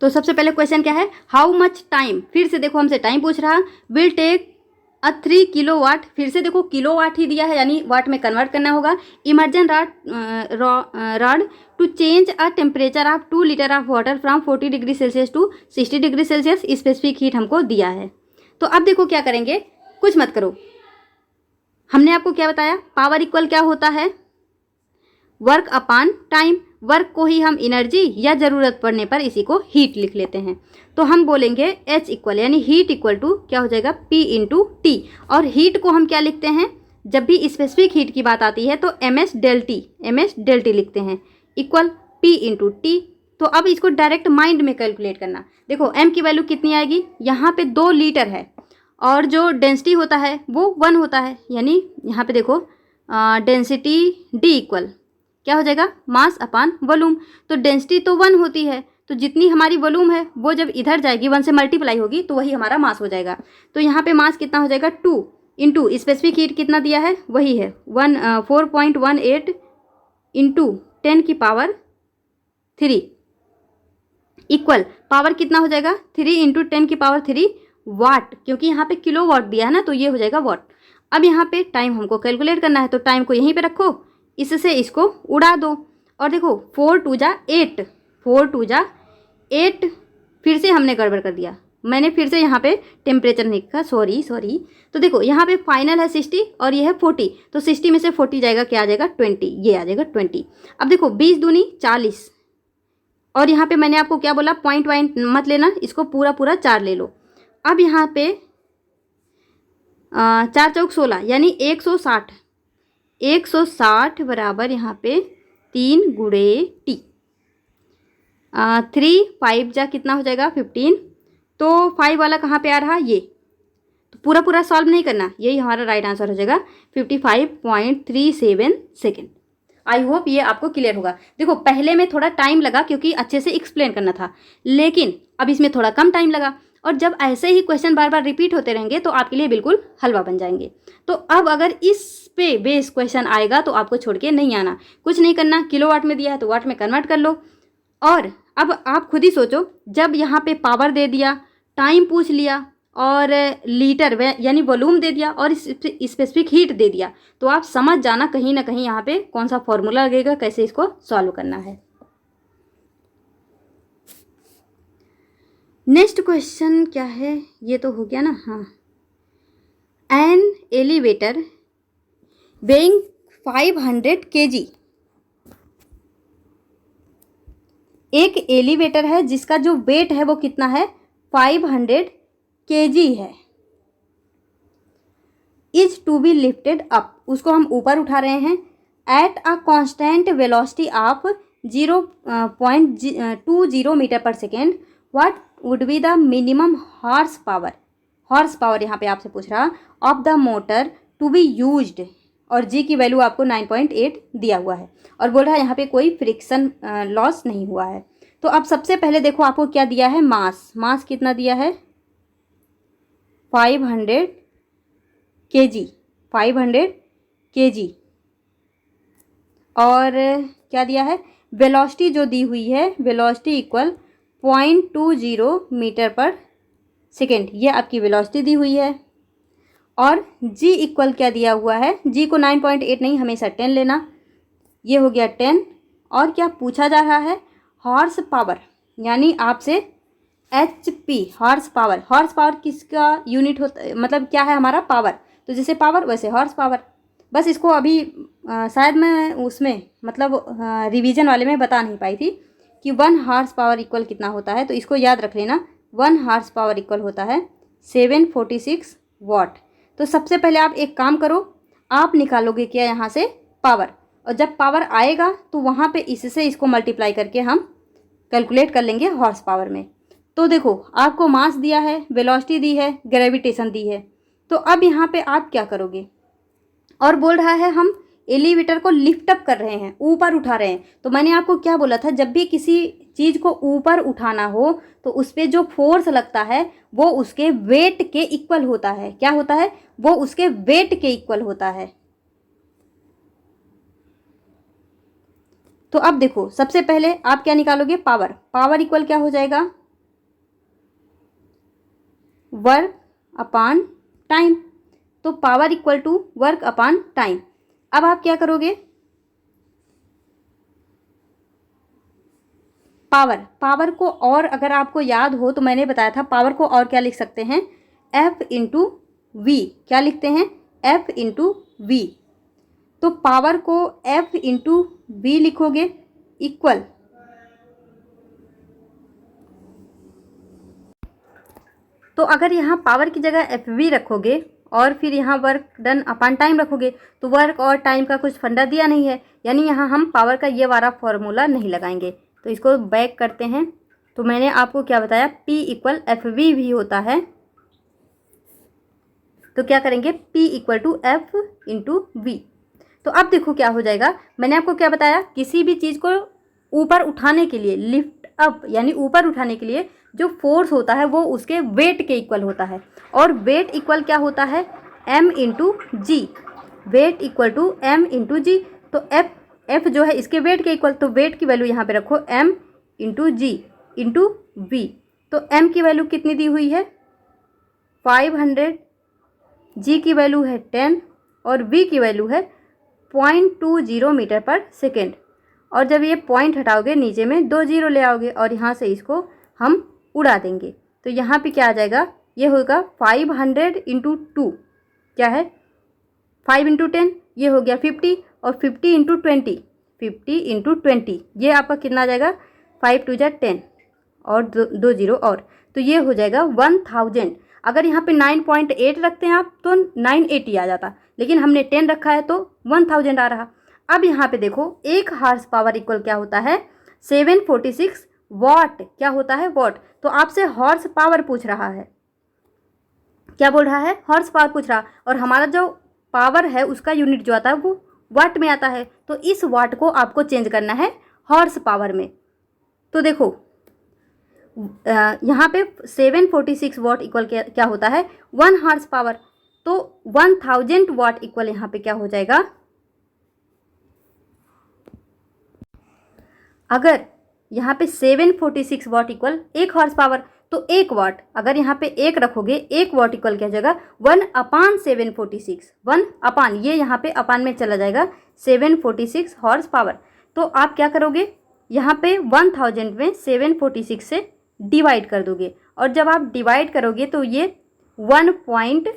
तो सबसे पहले क्वेश्चन क्या है, हाउ मच टाइम, फिर से देखो हमसे टाइम पूछ रहा, विल टेक अ 3 किलोवाट, फिर से देखो किलोवाट ही दिया है यानी वाट में कन्वर्ट करना होगा। Immersion rod to change a temperature of 2 litre of water from 40 degree Celsius to 60 degree Celsius, specific heat हमको दिया है। तो अब देखो क्या करेंगे, कुछ मत करो, हमने आपको क्या बताया, पावर इक्वल क्या होता है, वर्क अपॉन टाइम। वर्क को ही हम एनर्जी या ज़रूरत पड़ने पर इसी को हीट लिख लेते हैं। तो हम बोलेंगे H इक्वल यानी हीट इक्वल टू क्या हो जाएगा, P इंटू टी, और हीट को हम क्या लिखते हैं, जब भी स्पेसिफिक हीट की बात आती है तो MS डेल टी लिखते हैं, इक्वल P इंटू टी। तो अब इसको डायरेक्ट माइंड में कैलकुलेट करना, देखो M की वैल्यू कितनी आएगी, यहाँ पे 2 लीटर है और जो डेंसिटी होता है वो 1 होता है, यानी यहाँ पे देखो डेंसिटी D इक्वल क्या हो जाएगा, मास अपॉन वॉल्यूम। तो डेंसिटी तो 1 होती है, तो जितनी हमारी वॉल्यूम है वो जब इधर जाएगी 1 से मल्टीप्लाई होगी तो वही हमारा मास हो जाएगा। तो यहाँ पे मास कितना हो जाएगा, 2 इंटू स्पेसिफिक हीट कितना दिया है, वही है 4.18 इंटू 10 की पावर 3 इक्वल पावर कितना हो जाएगा, 3 इंटू 10 की पावर 3 वाट, क्योंकि यहाँ पे किलो वाट दिया है ना तो ये हो जाएगा वाट। अब यहाँ पे टाइम हमको कैलकुलेट करना है, तो टाइम को यहीं पे रखो, इससे इसको उड़ा दो, और देखो 4 2 जा 8, 4 2 जा 8, फिर से हमने गड़बड़ कर दिया, मैंने फिर से यहाँ पे टेम्परेचर नहीं लिखा, सॉरी। तो देखो यहाँ पे फाइनल है 60 और ये है 40, तो 60 में से 40 जाएगा, क्या आ जाएगा 20, ये आ जाएगा 20। अब देखो 20 दूनी 40, और यहाँ पे मैंने आपको क्या बोला, पॉइंट वाइंट मत लेना, इसको पूरा 4 ले लो। अब यहाँ पे 4 चौक 16 यानी 160 बराबर यहाँ पे 3 गुणे टी, 3 5 जा कितना हो जाएगा 15, तो 5 वाला कहाँ पे आ रहा, ये तो पूरा सॉल्व नहीं करना, यही हमारा राइट आंसर हो जाएगा 55.37 सेकेंड। आई होप ये आपको क्लियर होगा। देखो पहले में थोड़ा टाइम लगा क्योंकि अच्छे से एक्सप्लेन करना था, लेकिन अब इसमें थोड़ा कम टाइम लगा, और जब ऐसे ही क्वेश्चन बार रिपीट होते रहेंगे तो आपके लिए बिल्कुल हलवा बन जाएंगे। तो अब अगर इस पे बेस क्वेश्चन आएगा तो आपको छोड़ के नहीं आना, कुछ नहीं करना, किलोवाट में दिया है तो वाट में कन्वर्ट कर लो। और अब आप खुद ही सोचो, जब यहाँ पे पावर दे दिया, टाइम पूछ लिया, और लीटर यानी वॉल्यूम दे दिया, और स्पेसिफिक हीट दे दिया, तो आप समझ जाना कहीं ना कहीं यहाँ पे कौन सा फॉर्मूला लगेगा, कैसे इसको सॉल्व करना है। नेक्स्ट क्वेश्चन क्या है, ये तो हो गया ना, हाँ। एन एलिवेटर वेइंग 500 kg, एक एलिवेटर है जिसका जो वेट है वो कितना है, 500 kg है, is to be lifted up, उसको हम ऊपर उठा रहे हैं, at a constant velocity of 0.20 metre पर second, what would be the minimum horsepower यहाँ पे आपसे पूछ रहा, of the motor to be used, और जी की वैल्यू आपको 9.8 दिया हुआ है, और बोल रहा है यहाँ पे कोई फ्रिक्शन लॉस नहीं हुआ है। तो अब सबसे पहले देखो आपको क्या दिया है, मास कितना दिया है, 500 kg, और क्या दिया है, वेलोसिटी जो दी हुई है, वेलोसिटी इक्वल 0.20 मीटर पर सेकेंड, ये आपकी वेलोसिटी दी हुई है, और g इक्वल क्या दिया हुआ है, g को 9.8 नहीं हमेशा 10 लेना, ये हो गया 10, और क्या पूछा जा रहा है, हॉर्स पावर, यानी आपसे HP हॉर्स पावर किसका यूनिट होता, मतलब क्या है हमारा पावर, तो जैसे पावर वैसे हॉर्स पावर। बस इसको अभी शायद मैं उसमें मतलब रिवीजन वाले में बता नहीं पाई थी कि 1 हॉर्स पावर इक्वल कितना होता है, तो इसको याद रख लेना, 1 हॉर्स पावर इक्वल होता है 746 वाट। तो सबसे पहले आप एक काम करो, आप निकालोगे क्या यहाँ से, पावर, और जब पावर आएगा तो वहाँ पे इससे इसको मल्टीप्लाई करके हम कैलकुलेट कर लेंगे हॉर्स पावर में। तो देखो आपको मास दिया है, वेलोसिटी दी है, ग्रेविटेशन दी है, तो अब यहाँ पे आप क्या करोगे, और बोल रहा है हम एलिवेटर को लिफ्ट अप कर रहे हैं, ऊपर उठा रहे हैं। तो मैंने आपको क्या बोला था, जब भी किसी चीज़ को ऊपर उठाना हो तो उस पर जो फोर्स लगता है वो उसके वेट के इक्वल होता है। क्या होता है, वो उसके वेट के इक्वल होता है। तो अब देखो सबसे पहले आप क्या निकालोगे, पावर। पावर इक्वल क्या हो जाएगा, वर्क अपॉन टाइम। तो power equal to work upon time. अब आप क्या करोगे, पावर को, और अगर आपको याद हो तो मैंने बताया था पावर को और क्या लिख सकते हैं, F इंटू वी। क्या लिखते हैं, F इंटू वी। तो पावर को F इंटू वी लिखोगे इक्वल, तो अगर यहाँ पावर की जगह FV रखोगे और फिर यहाँ वर्क डन अपॉन टाइम रखोगे तो वर्क और टाइम का कुछ फंडा दिया नहीं है, यानी यहाँ हम पावर का ये वाला फॉर्मूला नहीं लगाएंगे। तो इसको बैक करते हैं। तो मैंने आपको क्या बताया, P इक्वल FV भी होता है। तो क्या करेंगे, P equal to F into V. तो अब देखो क्या हो जाएगा, मैंने आपको क्या बताया, किसी भी चीज़ को ऊपर उठाने के लिए, लिफ्ट अप यानी ऊपर उठाने के लिए जो फोर्स होता है वो उसके वेट के इक्वल होता है। और वेट इक्वल क्या होता है, m into G. Weight equal to m into G. तो f जो है इसके वेट के इक्वल, तो वेट की वैल्यू यहाँ पे रखो m into G into V. तो m की वैल्यू कितनी दी हुई है, 500, जी की वैल्यू है 10 और v की वैल्यू है 0.20 मीटर पर सेकेंड। और जब ये पॉइंट हटाओगे नीचे में 2 जीरो ले आओगे और यहाँ से इसको हम उड़ा देंगे। तो यहाँ पे क्या आ जाएगा, ये होगा 500 इंटू 2, क्या है 5 इंटू 10, ये हो गया 50, और 50 इंटू 20, 50 इंटू 20, ये आपका कितना आ जाएगा, 5 टू जा 10 और 2 जीरो और, तो ये हो जाएगा 1000। अगर यहाँ पे 9.8 रखते हैं आप तो 980 आ जाता, लेकिन हमने 10 रखा है तो 1000 आ रहा। अब यहाँ पे देखो 1 हॉर्स पावर इक्वल क्या होता है, 746 वॉट। क्या होता है, वॉट। तो आपसे हॉर्स पावर पूछ रहा है, क्या बोल रहा है, हॉर्स पावर पूछ रहा, और हमारा जो पावर है उसका यूनिट जो आता है वो वाट में आता है। तो इस वाट को आपको चेंज करना है हॉर्स पावर में। तो देखो यहाँ पे 746 वॉट इक्वल क्या होता है, 1 हॉर्स पावर। तो 1000 वॉट इक्वल यहाँ पे क्या हो जाएगा, अगर यहाँ पे 746 वॉट इक्वल 1 हॉर्स पावर, तो 1 वाट, अगर यहाँ पे 1 रखोगे 1 वाट इक्वल क्या हो जाएगा, 1 अपान 746, 1 अपान, ये यहाँ पे अपान में चला जाएगा 746 हॉर्स पावर। तो आप क्या करोगे, यहाँ पे 1000 में 746 से डिवाइड कर दोगे, और जब आप डिवाइड करोगे तो ये 1 पॉइंट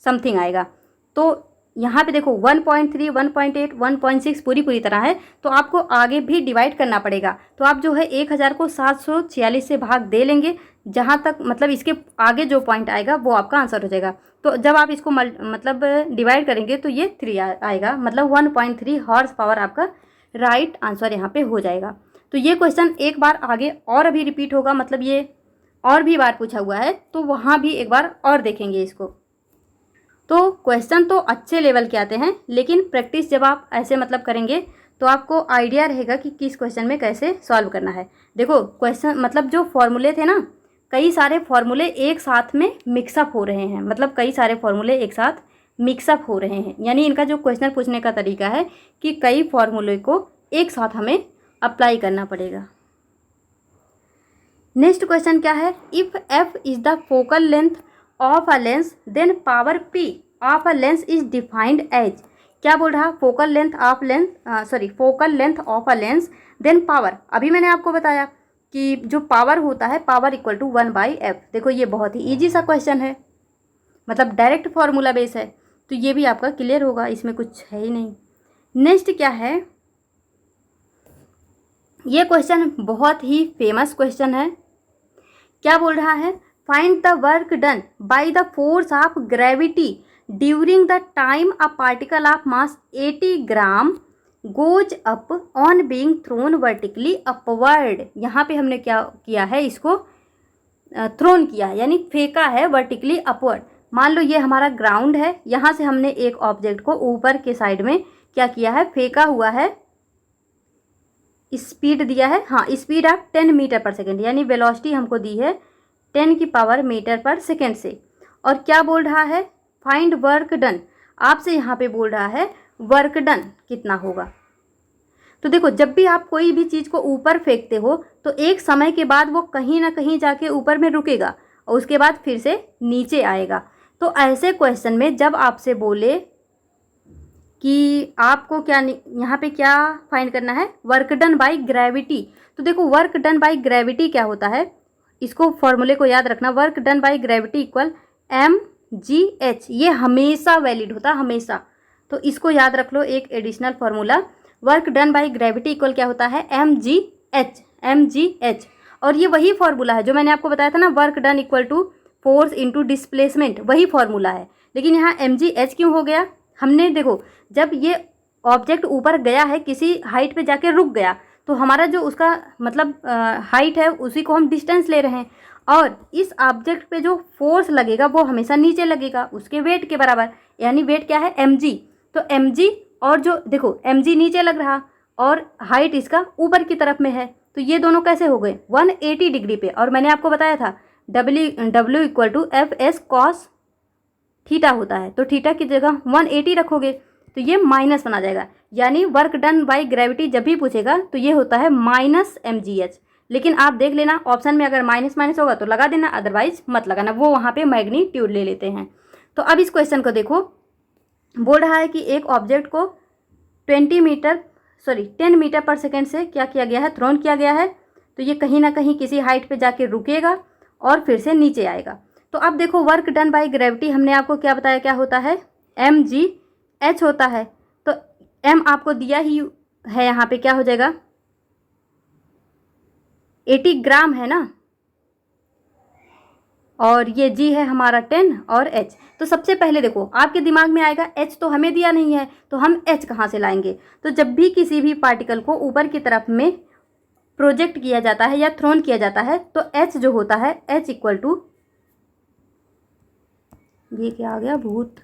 समथिंग आएगा। तो यहाँ पे देखो 1.3, 1.8, 1.6 पूरी तरह है, तो आपको आगे भी डिवाइड करना पड़ेगा। तो आप जो है 1000 को 746 से भाग दे लेंगे, जहाँ तक मतलब इसके आगे जो पॉइंट आएगा वो आपका आंसर हो जाएगा। तो जब आप इसको मतलब डिवाइड करेंगे तो ये 3 आएगा, मतलब 1.3 हॉर्स पावर आपका राइट आंसर यहाँ पे हो जाएगा। तो ये क्वेश्चन एक बार आगे और अभी रिपीट होगा, मतलब ये और भी बार पूछा हुआ है, तो वहाँ भी एक बार और देखेंगे इसको। तो क्वेश्चन तो अच्छे लेवल के आते हैं, लेकिन प्रैक्टिस जब आप ऐसे मतलब करेंगे तो आपको आइडिया रहेगा कि किस क्वेश्चन में कैसे सॉल्व करना है। देखो क्वेश्चन मतलब जो फॉर्मूले थे ना, कई सारे फॉर्मूले एक साथ में मिक्सअप हो रहे हैं, मतलब कई सारे फॉर्मूले एक साथ मिक्सअप हो रहे हैं, यानी इनका जो क्वेश्चन पूछने का तरीका है कि कई फॉर्मूले को एक साथ हमें अप्लाई करना पड़ेगा। नेक्स्ट क्वेश्चन क्या है, if F is the focal length of a lens then power P of a lens is defined as. क्या बोल रहा, focal length of lens, focal length of a lens then power. अभी मैंने आपको बताया कि जो पावर होता है, पावर इक्वल टू 1/f। देखो ये बहुत ही ईजी सा क्वेश्चन है, मतलब डायरेक्ट फार्मूला बेस है, तो ये भी आपका क्लियर होगा, इसमें कुछ है ही नहीं। नेक्स्ट क्या है, ये क्वेश्चन बहुत ही फेमस क्वेश्चन है। क्या बोल रहा है, find the work done by the force of gravity during the time a particle of mass 80 gram goes up on being thrown vertically upward. यहाँ पे हमने क्या किया है, इसको थ्रोन किया है, यानी फेंका है वर्टिकली अपवर्ड। मान लो ये हमारा ग्राउंड है, यहाँ से हमने एक ऑब्जेक्ट को ऊपर के साइड में क्या किया है, फेंका हुआ है, स्पीड दिया है, हाँ स्पीड ऑफ 10 मीटर पर सेकेंड, यानी वेलोसिटी हमको दी है 10 की पावर मीटर पर सेकेंड से। और क्या बोल रहा है, फाइंड वर्क डन। आपसे यहाँ पे बोल रहा है वर्क डन कितना होगा। तो देखो जब भी आप कोई भी चीज़ को ऊपर फेंकते हो तो एक समय के बाद वो कहीं ना कहीं जाके ऊपर में रुकेगा और उसके बाद फिर से नीचे आएगा। तो ऐसे क्वेश्चन में जब आपसे बोले कि आपको क्या यहाँ पे क्या फाइंड करना है, वर्क डन बाय ग्रेविटी, तो देखो वर्क डन बाय ग्रेविटी क्या होता है, इसको फॉर्मूले को याद रखना, work done by gravity equal mgh, ये हमेशा वैलिड होता है, हमेशा। तो इसको याद रख लो, एक additional formula, work done by gravity equal क्या होता है, mgh। और ये वही फार्मूला है जो मैंने आपको बताया था ना, work done equal to force into displacement, वही फार्मूला है। लेकिन यहाँ mgh क्यों हो गया, हमने देखो जब ये ऑब्जेक्ट ऊपर गया है, किसी हाइट पे जाके रुक गया, तो हमारा जो उसका मतलब हाइट है उसी को हम डिस्टेंस ले रहे हैं, और इस ऑब्जेक्ट पे जो फोर्स लगेगा वो हमेशा नीचे लगेगा उसके वेट के बराबर, यानी वेट क्या है mg। तो mg और जो देखो mg नीचे लग रहा और हाइट इसका ऊपर की तरफ में है, तो ये दोनों कैसे हो गए 180 डिग्री पे। और मैंने आपको बताया था W equal to F S cos theta होता है, तो थीटा की जगह 180 रखोगे तो ये माइनस बना जाएगा, यानी वर्क डन बाय ग्रेविटी जब भी पूछेगा तो ये होता है -mgh। लेकिन आप देख लेना ऑप्शन में अगर माइनस माइनस होगा तो लगा देना, अदरवाइज मत लगाना, वो वहाँ पे मैग्नीट्यूड ले लेते हैं। तो अब इस क्वेश्चन को देखो, बोल रहा है कि एक ऑब्जेक्ट को 10 मीटर पर सेकेंड से क्या किया गया है, थ्रोन किया गया है, तो ये कहीं ना कहीं किसी हाइट पे जाके रुकेगा और फिर से नीचे आएगा। तो अब देखो वर्क डन बाय ग्रेविटी हमने आपको क्या बताया, क्या होता है mgh होता है। तो m आपको दिया ही है, यहाँ पे क्या हो जाएगा 80 ग्राम है ना, और ये g है हमारा 10 और h। तो सबसे पहले देखो आपके दिमाग में आएगा h तो हमें दिया नहीं है, तो हम h कहाँ से लाएंगे। तो जब भी किसी भी पार्टिकल को ऊपर की तरफ में प्रोजेक्ट किया जाता है या थ्रोन किया जाता है तो h जो होता है h इक्वल टू, ये क्या आ गया भूत,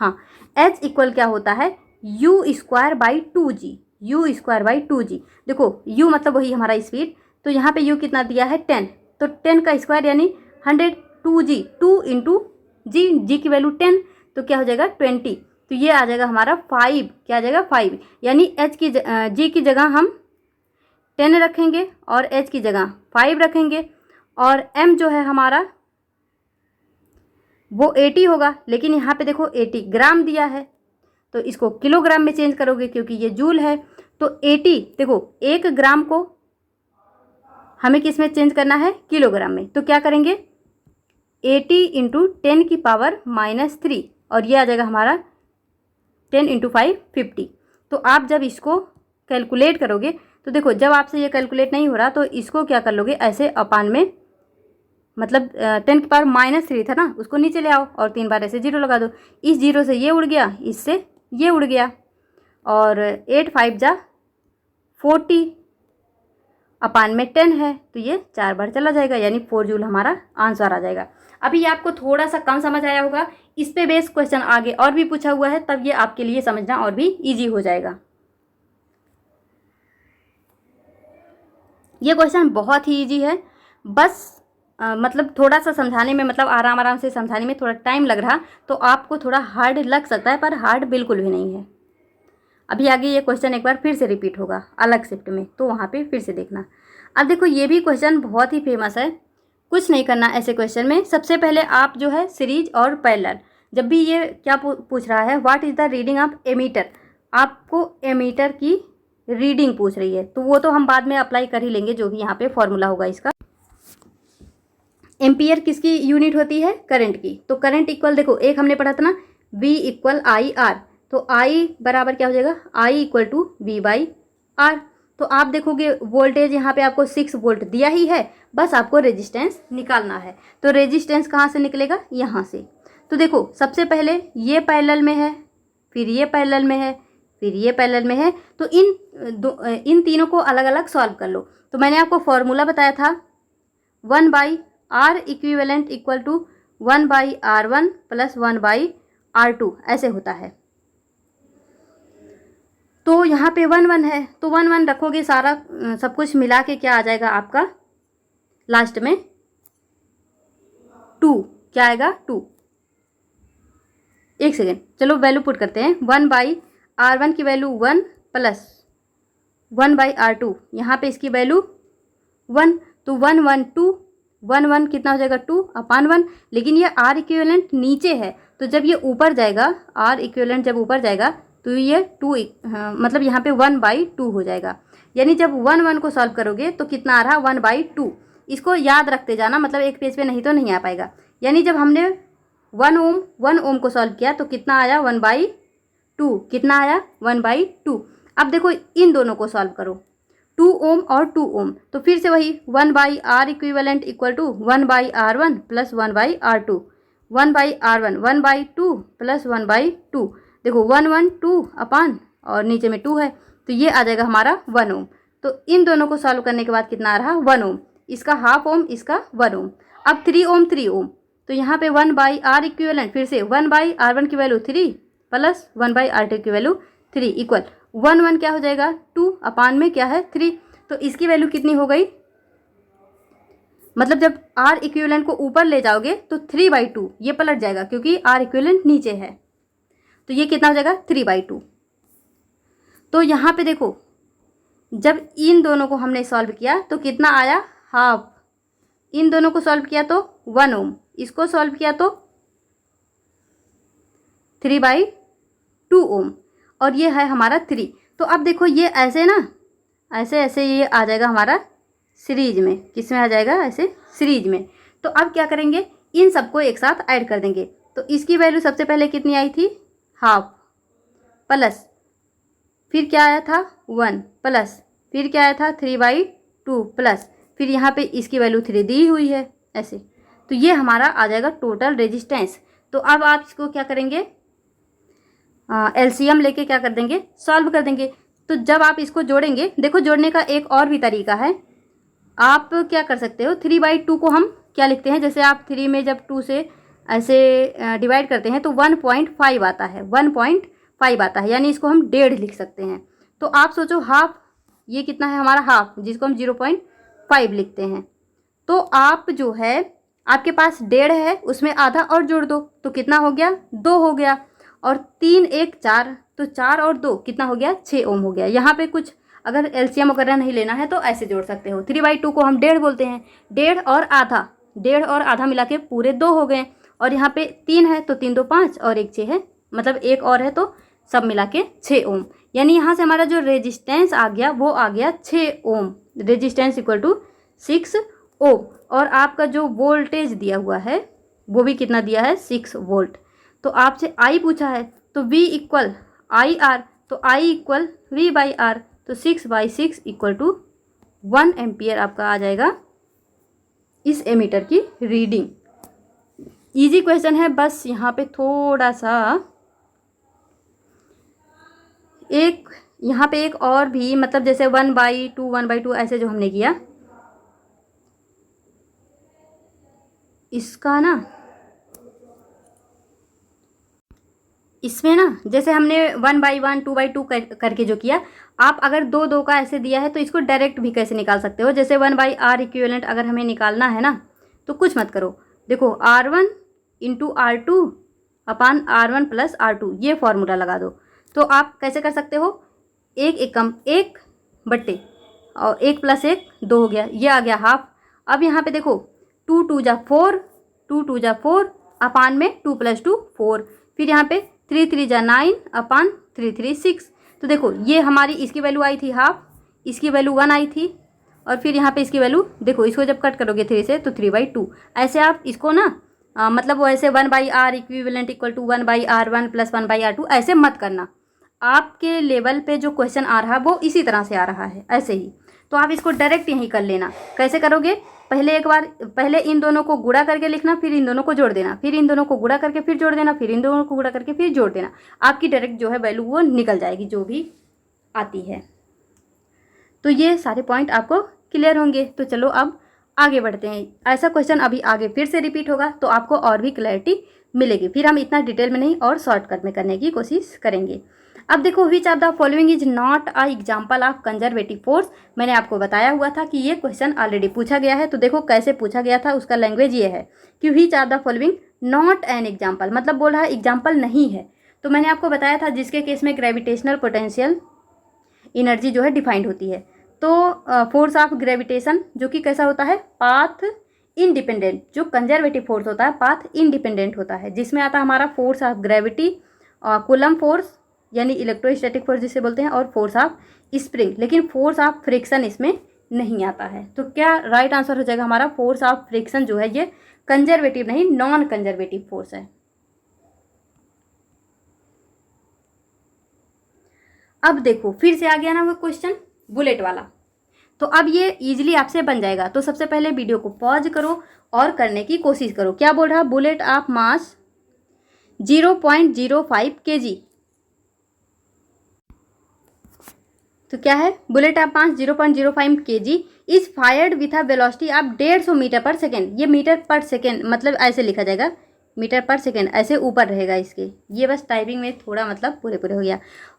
हाँ h इक्वल क्या होता है u² बाई 2g। देखो u मतलब वही हमारा स्पीड, तो यहाँ पे u कितना दिया है 10, तो 10 का स्क्वायर यानी 100, 2g 2 इंटू g की वैल्यू 10, तो क्या हो जाएगा 20, तो ये आ जाएगा हमारा 5, क्या आ जाएगा 5, यानी h की g की जगह हम 10 रखेंगे और h की जगह 5 रखेंगे, और m जो है हमारा वो 80 होगा। लेकिन यहाँ पे देखो 80 ग्राम दिया है, तो इसको किलोग्राम में चेंज करोगे क्योंकि ये जूल है। तो 80 देखो 1 ग्राम को हमें किस में चेंज करना है, किलोग्राम में, तो क्या करेंगे 80 इंटू 10 की पावर -3, और ये आ जाएगा हमारा 10 इंटू 5 50। तो आप जब इसको कैलकुलेट करोगे तो देखो जब आपसे ये कैलकुलेट नहीं हो रहा तो इसको क्या कर लोगे, ऐसे अपान में, मतलब 10 की पावर -3 था ना, उसको नीचे ले आओ और 3 बार ऐसे 0 लगा दो, इस 0 से ये उड़ गया, इससे ये उड़ गया, और 8 5 जा 40 अपान में 10 है, तो ये 4 बार चला जाएगा, यानी 4 जूल हमारा आंसर आ जाएगा। अभी ये आपको थोड़ा सा कम समझ आया होगा, इस पे बेस क्वेश्चन आगे और भी पूछा हुआ है, तब ये आपके लिए समझना और भी ईजी हो जाएगा। ये क्वेश्चन बहुत ही ईजी है, बस मतलब थोड़ा सा समझाने में, मतलब आराम से समझाने में थोड़ा टाइम लग रहा, तो आपको थोड़ा हार्ड लग सकता है, पर हार्ड बिल्कुल भी नहीं है। अभी आगे ये क्वेश्चन एक बार फिर से रिपीट होगा अलग शिफ्ट में, तो वहाँ पे फिर से देखना। अब देखो ये भी क्वेश्चन बहुत ही फेमस है, कुछ नहीं करना ऐसे क्वेश्चन में। सबसे पहले आप जो है सीरीज और पैरेलल, जब भी ये क्या पूछ रहा है, what is the reading of ammeter, आपको एमीटर की रीडिंग पूछ रही है, तो वो तो हम बाद में अप्लाई कर ही लेंगे, जो भी यहाँ पे फॉर्मूला होगा इसका। एम्पियर किसकी यूनिट होती है, करंट की। तो करंट इक्वल देखो एक हमने पढ़ा था ना, V इक्वल IR, तो I बराबर क्या हो जाएगा, I इक्वल टू V/R। तो आप देखोगे वोल्टेज यहाँ पे आपको 6 वोल्ट दिया ही है, बस आपको रेजिस्टेंस निकालना है। तो रेजिस्टेंस कहाँ से निकलेगा, यहाँ से। तो देखो सबसे पहले ये पैरेलल में है, फिर ये पैरेलल में है, फिर ये पैरेलल में है, तो इन तीनों को अलग अलग सॉल्व कर लो। तो मैंने आपको फॉर्मूला बताया था 1/r equivalent equal to 1/r1 plus 1/r2 ऐसे होता है। तो यहाँ पे 1 1 है, तो 1 1 रखोगे, सारा सब कुछ मिला के क्या आ जाएगा आपका लास्ट में 2, क्या आएगा 2। एक सेकेंड, चलो वैल्यू पुट करते हैं। 1/r1 की वैल्यू 1 प्लस 1/r2, यहाँ पे इसकी वैल्यू 1, तो 1 1 2, 1 1 कितना हो जाएगा 2/1। लेकिन ये r इक्विवेलेंट नीचे है, तो जब ये ऊपर जाएगा, r इक्विवेलेंट जब ऊपर जाएगा तो ये 2 मतलब यहाँ पे 1/2 हो जाएगा। यानी जब 1 1 को सॉल्व करोगे तो कितना आ रहा 1/2। इसको याद रखते जाना, मतलब एक पेज पे नहीं तो नहीं आ पाएगा। यानी जब हमने 1 ओम को सॉल्व किया तो कितना आया 1/2, कितना आया 1/2। अब देखो इन दोनों को सॉल्व करो, 2 ओम और 2 ओम, तो फिर से वही 1/r equivalent equal to 1/r1 plus 1/r2, 1/r1 1/2 plus 1/2। देखो 1 1 2 अपान और नीचे में 2 है, तो ये आ जाएगा हमारा 1 ओम। तो इन दोनों को सॉल्व करने के बाद कितना आ रहा 1 ओम, इसका हाफ ओम, इसका 1 ओम। अब 3 ओम 3 ओम, तो यहाँ पे 1/r इक्विवेलेंट फिर से 1/r1 की वैल्यू 3 प्लस 1/r2 की वैल्यू 3 इक्वल 1 1 क्या हो जाएगा 2 अपान में क्या है 3। तो इसकी वैल्यू कितनी हो गई, मतलब जब r इक्विवेलेंट को ऊपर ले जाओगे तो 3/2 ये पलट जाएगा, क्योंकि r इक्विवेलेंट नीचे है, तो ये कितना हो जाएगा 3/2। तो यहाँ पे देखो जब इन दोनों को हमने सॉल्व किया तो कितना आया हाफ, इन दोनों को सॉल्व किया तो 1 ओम, इसको सॉल्व किया तो 3/2 ओम, और ये है हमारा 3। तो अब देखो ये ऐसे ना, ऐसे ऐसे ये आ जाएगा हमारा सीरीज में, किस में आ जाएगा ऐसे सीरीज में। तो अब क्या करेंगे, इन सबको एक साथ ऐड कर देंगे। तो इसकी वैल्यू सबसे पहले कितनी आई थी हाफ, प्लस फिर क्या आया था 1 प्लस फिर क्या आया था 3/2 प्लस फिर यहाँ पे इसकी वैल्यू 3 दी हुई है ऐसे। तो ये हमारा आ जाएगा टोटल रेजिस्टेंस। तो अब आप इसको क्या करेंगे, एलसीएम लेके क्या कर देंगे, सॉल्व कर देंगे। तो जब आप इसको जोड़ेंगे, देखो जोड़ने का एक और भी तरीका है। आप क्या कर सकते हो, 3/2 को हम क्या लिखते हैं, जैसे आप 3 में जब 2 से ऐसे डिवाइड करते हैं तो 1.5 आता है, 1.5 आता है, यानी इसको हम 1.5 लिख सकते हैं। तो आप सोचो हाफ, ये कितना है हमारा हाफ, जिसको हम 0.5 लिखते हैं। तो आप जो है आपके पास 1.5 है, उसमें आधा और जोड़ दो तो कितना हो गया 2 हो गया, और 3 1 4, तो 4 और 2 कितना हो गया 6 ओम हो गया। यहाँ पे कुछ अगर एलसीएम वगैरह नहीं लेना है तो ऐसे जोड़ सकते हो। 3/2 को हम 1.5 बोलते हैं, 1.5 और आधा मिला के पूरे 2 हो गए, और यहाँ पे 3 है तो 3 2 5 और 1 6 है, मतलब एक और है तो सब मिला के 6 ओम। यानी यहाँ से हमारा जो रेजिस्टेंस आ गया वो आ गया 6 ओम, रेजिस्टेंस इक्वल टू 6 ओम। और आपका जो वोल्टेज दिया हुआ है वो भी कितना दिया है 6 वोल्ट। तो आपसे आई पूछा है तो V इक्वल आई आर, तो आई इक्वल V/R, तो 6/6 इक्वल टू 1 एम्पियर आपका आ जाएगा इस एमीटर की रीडिंग। इजी क्वेश्चन है, बस यहाँ पे थोड़ा सा एक यहाँ पे एक और भी, मतलब जैसे 1/2 ऐसे जो हमने किया, इसका ना इसमें ना जैसे हमने 1/1 2/2 करके जो किया, आप अगर 2 2 का ऐसे दिया है तो इसको डायरेक्ट भी कैसे निकाल सकते हो। जैसे 1/r इक्विवेलेंट अगर हमें निकालना है ना, तो कुछ मत करो, देखो R1 इंटू R2 अपान R1 प्लस R2 ये फॉर्मूला लगा दो। तो आप कैसे कर सकते हो, 1 1 कम 1 बट्टे और 1 प्लस 1 2 हो गया, ये आ गया हाफ। अब यहाँ पे देखो 2 2 जा 4, 2 2 जा 4 अपान में 2 + 2 4, फिर यहाँ पे 3 3 जा 9 अपान 3 3 6। तो देखो ये हमारी इसकी वैल्यू आई थी हाफ, इसकी वैल्यू 1 आई थी, और फिर यहाँ पे इसकी वैल्यू देखो, इसको जब कट करोगे 3 से तो 3/2। ऐसे आप इसको ना मतलब वो ऐसे 1/r equivalent equal to 1/r1 plus 1/r2 ऐसे मत करना। आपके लेवल पे जो क्वेश्चन आ रहा है वो इसी तरह से आ रहा है ऐसे ही, तो आप इसको डायरेक्ट यहीं कर लेना। कैसे करोगे, पहले इन दोनों को गुणा करके लिखना, फिर इन दोनों को जोड़ देना, फिर इन दोनों को गुणा करके फिर जोड़ देना, फिर इन दोनों को गुणा करके फिर जोड़ देना। आपकी डायरेक्ट जो है वैल्यू वो निकल जाएगी जो भी आती है। तो ये सारे पॉइंट आपको क्लियर होंगे। तो चलो अब आगे बढ़ते हैं। ऐसा क्वेश्चन अभी आगे फिर से रिपीट होगा तो आपको और भी क्लैरिटी मिलेगी। फिर हम इतना डिटेल में नहीं और शॉर्टकट में करने की कोशिश करेंगे। अब देखो, which of the following is not a example of conservative force. मैंने आपको बताया हुआ था कि ये क्वेश्चन ऑलरेडी पूछा गया है। तो देखो कैसे पूछा गया था, उसका लैंग्वेज ये है कि which of the following not an example, मतलब बोल रहा है एग्जाम्पल नहीं है। तो मैंने आपको बताया था जिसके केस में ग्रेविटेशनल पोटेंशियल एनर्जी जो है डिफाइंड होती है। तो फोर्स ऑफ ग्रेविटेशन जो कि कैसा होता है, पाथ इंडिपेंडेंट। जो कंजर्वेटिव फोर्स होता है पाथ इंडिपेंडेंट होता है, जिसमें आता है हमारा force of gravity, coulomb force यानी इलेक्ट्रोस्टैटिक फोर्स जिसे बोलते हैं, और फोर्स ऑफ स्प्रिंग। लेकिन फोर्स ऑफ फ्रिक्शन इसमें नहीं आता है। तो क्या राइट आंसर हो जाएगा हमारा, फोर्स ऑफ फ्रिक्शन जो है ये कंजर्वेटिव नहीं, नॉन कंजर्वेटिव फोर्स है। अब देखो फिर से आ गया ना वो क्वेश्चन बुलेट वाला। तो अब ये इजीली आपसे बन जाएगा। तो सबसे पहले वीडियो को पॉज करो और करने की कोशिश करो। क्या बोल रहा है, बुलेट ऑफ मास 0.05 kg। तो क्या है, bullet of mass 0.05 kg is fired with a velocity of 150 metre पर सेकेंड। ये मीटर पर सेकेंड मतलब ऐसे लिखा जाएगा, मीटर पर सेकेंड ऐसे ऊपर रहेगा इसके। ये बस टाइपिंग में थोड़ा मतलब पूरे हो गया।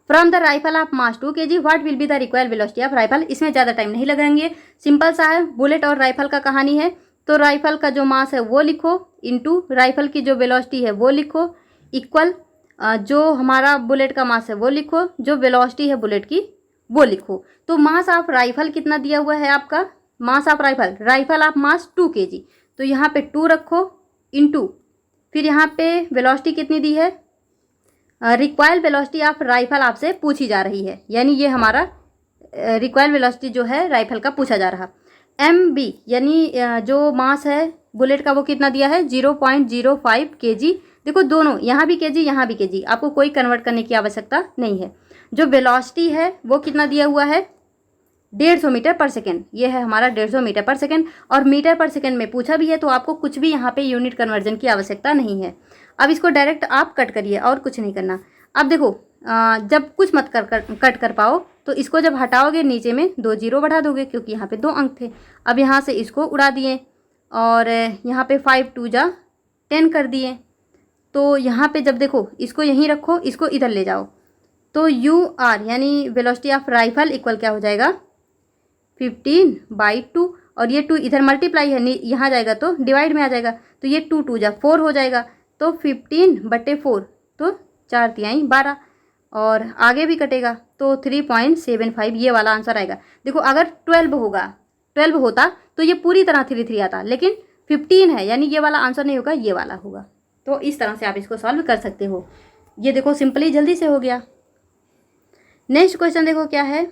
From the rifle of mass 2 kg what will be the required velocity of rifle. इसमें ज़्यादा टाइम नहीं लगाएंगे, सिंपल सा है। बुलेट और राइफल का कहानी है। तो राइफल का जो मास है वो लिखो, इंटू राइफल की जो वेलोसिटी है वो लिखो, इक्वल जो हमारा बुलेट का मास है वो लिखो, जो वेलोसिटी है बुलेट की वो लिखो। तो मास ऑफ राइफल कितना दिया हुआ है आपका, मास of rifle of mass 2 kg। तो यहाँ पे 2 रखो, इंटू फिर यहाँ पे वेलोसिटी कितनी दी है, रिक्वायर्ड वेलोसिटी ऑफ राइफल आपसे पूछी जा रही है, यानी ये हमारा रिक्वायर्ड वेलोसिटी जो है राइफल का पूछा जा रहा। MB यानी जो मास है बुलेट का वो कितना दिया है, 0.05 kg। देखो दोनों, यहाँ भी kg यहाँ भी kg, आपको कोई कन्वर्ट करने की आवश्यकता नहीं है। जो वेलोसिटी है वो कितना दिया हुआ है, 150 मीटर पर सेकेंड। ये है हमारा 150 मीटर पर सेकेंड, और मीटर पर सेकेंड में पूछा भी है तो आपको कुछ भी यहाँ पे यूनिट कन्वर्जन की आवश्यकता नहीं है। अब इसको डायरेक्ट आप कट करिए और कुछ नहीं करना। अब देखो जब कुछ मत कट कर पाओ तो इसको जब हटाओगे नीचे में 2 जीरो बढ़ा दोगे, क्योंकि यहाँ पे 2 अंक थे। अब यहाँ से इसको उड़ा दिए और यहाँ पे 5 2 जा 10 कर दिए। तो यहाँ पे जब देखो इसको यहीं रखो, इसको इधर ले जाओ, तो UR यानी वेलोसिटी ऑफ राइफल इक्वल क्या हो जाएगा, 15/2। और ये 2 इधर मल्टीप्लाई है, यहाँ जाएगा तो डिवाइड में आ जाएगा। तो ये 2 2 जा 4 हो जाएगा, तो 15/4, तो 4 तिहाई 12, और आगे भी कटेगा तो 3.75 ये वाला आंसर आएगा। देखो अगर 12 होता तो ये पूरी तरह 3 आता, लेकिन 15 है यानी ये वाला आंसर नहीं होगा, ये वाला होगा। तो इस तरह से आप इसको सॉल्व कर सकते हो। ये देखो सिंपली जल्दी से हो गया। नेक्स्ट क्वेश्चन देखो क्या है,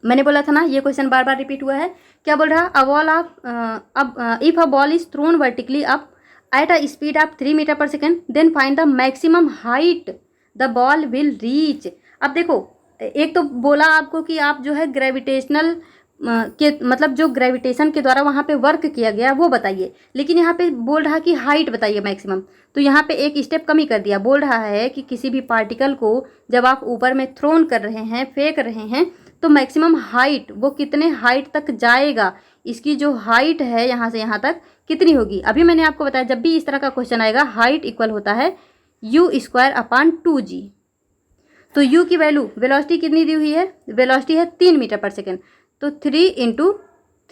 मैंने बोला था ना ये क्वेश्चन बार बार रिपीट हुआ है। क्या बोल रहा है, a ball of if a ball is thrown vertically up at a speed of 3 metre पर second then find the maximum height the ball will reach. अब देखो एक तो बोला आपको कि आप जो है ग्रेविटेशनल के मतलब जो ग्रेविटेशन के द्वारा वहाँ पे वर्क किया गया वो बताइए, लेकिन यहाँ पे बोल रहा कि हाइट बताइए मैक्सिमम। तो यहाँ पे एक स्टेप कम ही कर दिया। बोल रहा है कि किसी भी पार्टिकल को जब आप ऊपर में थ्रोन कर रहे हैं, फेंक रहे हैं, तो मैक्सिमम हाइट वो कितने हाइट तक जाएगा, इसकी जो हाइट है यहाँ से यहाँ तक कितनी होगी। अभी मैंने आपको बताया जब भी इस तरह का क्वेश्चन आएगा हाइट इक्वल होता है u²/2g। तो u की वैल्यू, वेलोसिटी कितनी दी हुई है, वेलोसिटी है 3 मीटर पर सेकेंड, तो 3 ×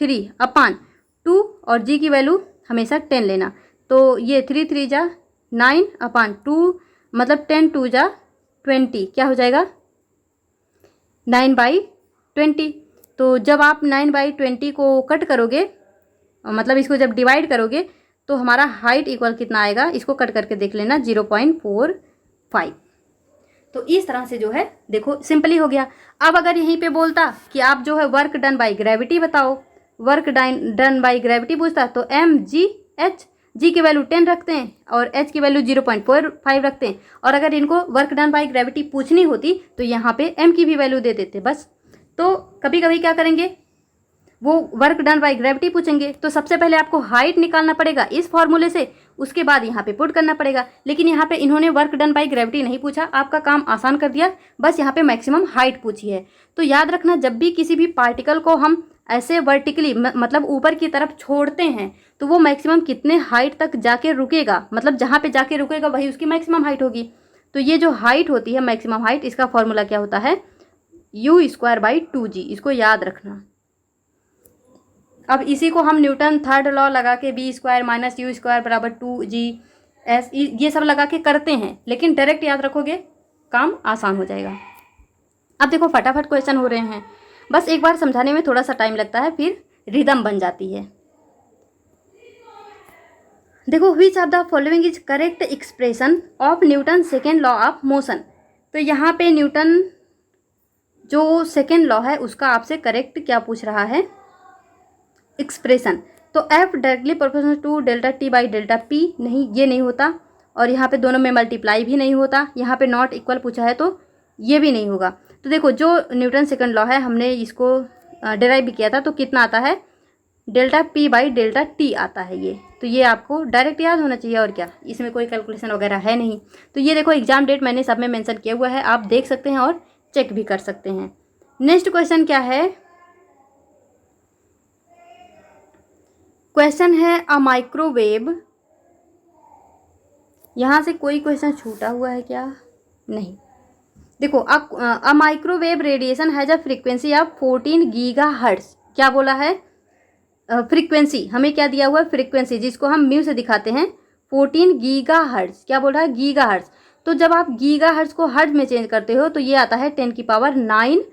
3/2, और g की वैल्यू हमेशा 10 लेना। तो ये 3 3 जा 9/2, मतलब 10 2 जा 20, क्या हो जाएगा 9/20। तो जब आप 9/20 को कट करोगे, मतलब इसको जब डिवाइड करोगे, तो हमारा हाइट इक्वल कितना आएगा, इसको कट करके देख लेना, 0.45। तो इस तरह से जो है देखो सिंपली हो गया। अब अगर यहीं पे बोलता कि आप जो है वर्क डन बाय ग्रेविटी बताओ, वर्क डन बाय ग्रेविटी पूछता, तो mgh, g की वैल्यू 10 रखते हैं और h की वैल्यू 0.45 रखते हैं। और अगर इनको वर्क डन बाय ग्रेविटी पूछनी होती तो यहाँ पे m की भी वैल्यू दे देते बस। तो कभी कभी क्या करेंगे, वो वर्क डन बाय ग्रेविटी पूछेंगे तो सबसे पहले आपको हाइट निकालना पड़ेगा इस फॉर्मूले से, उसके बाद यहाँ पे पुट करना पड़ेगा। लेकिन यहाँ पे इन्होंने वर्क डन बाय ग्रेविटी नहीं पूछा, आपका काम आसान कर दिया, बस यहाँ पे मैक्सिमम हाइट पूछी है। तो याद रखना, जब भी किसी भी पार्टिकल को हम ऐसे वर्टिकली मतलब ऊपर की तरफ छोड़ते हैं तो वो मैक्सिमम कितने हाइट तक जाके रुकेगा, मतलब जहाँ पे जाके रुकेगा वही उसकी मैक्सिमम हाइट होगी। तो ये जो हाइट होती है मैक्सिमम हाइट, इसका फॉर्मूला क्या होता है, u²/2g, इसको याद रखना। अब इसी को हम न्यूटन थर्ड लॉ लगा के b² - u² = 2g ये सब लगा के करते हैं, लेकिन डायरेक्ट याद रखोगे काम आसान हो जाएगा। अब देखो फटाफट क्वेश्चन हो रहे हैं, बस एक बार समझाने में थोड़ा सा टाइम लगता है, फिर रिदम बन जाती है। देखो, which of the following is correct expression of Newton second law of motion. तो यहाँ पे न्यूटन जो सेकेंड लॉ है उसका आपसे करेक्ट क्या पूछ रहा है, एक्सप्रेशन। तो F directly proportional to ΔT/ΔP, नहीं ये नहीं होता, और यहाँ पे दोनों में मल्टीप्लाई भी नहीं होता, यहाँ पे नॉट इक्वल पूछा है तो ये भी नहीं होगा। तो देखो, जो न्यूटन सेकंड लॉ है हमने इसको डिराइव भी किया था, तो कितना आता है, ΔP/ΔT आता है ये। तो ये आपको डायरेक्ट याद होना चाहिए, और क्या, इसमें कोई कैलकुलेशन वगैरह है नहीं। तो ये देखो एग्जाम डेट मैंने सब में मेंशन किया हुआ है, आप देख सकते हैं और चेक भी कर सकते हैं। नेक्स्ट क्वेश्चन क्या है, क्वेश्चन है अ माइक्रोवेव। यहाँ से कोई क्वेश्चन छूटा हुआ है क्या, नहीं। देखो, अ microwave radiation has a frequency of 14 gigahertz. क्या बोला है, फ्रीक्वेंसी हमें क्या दिया हुआ है, फ्रीक्वेंसी जिसको हम म्यू से दिखाते हैं, 14 गीगाहर्ट्ज। क्या बोल रहा है, गीगाहर्ट्ज। तो जब आप गीगाहर्ट्ज को हर्ट्ज में चेंज करते हो तो ये आता है 10⁹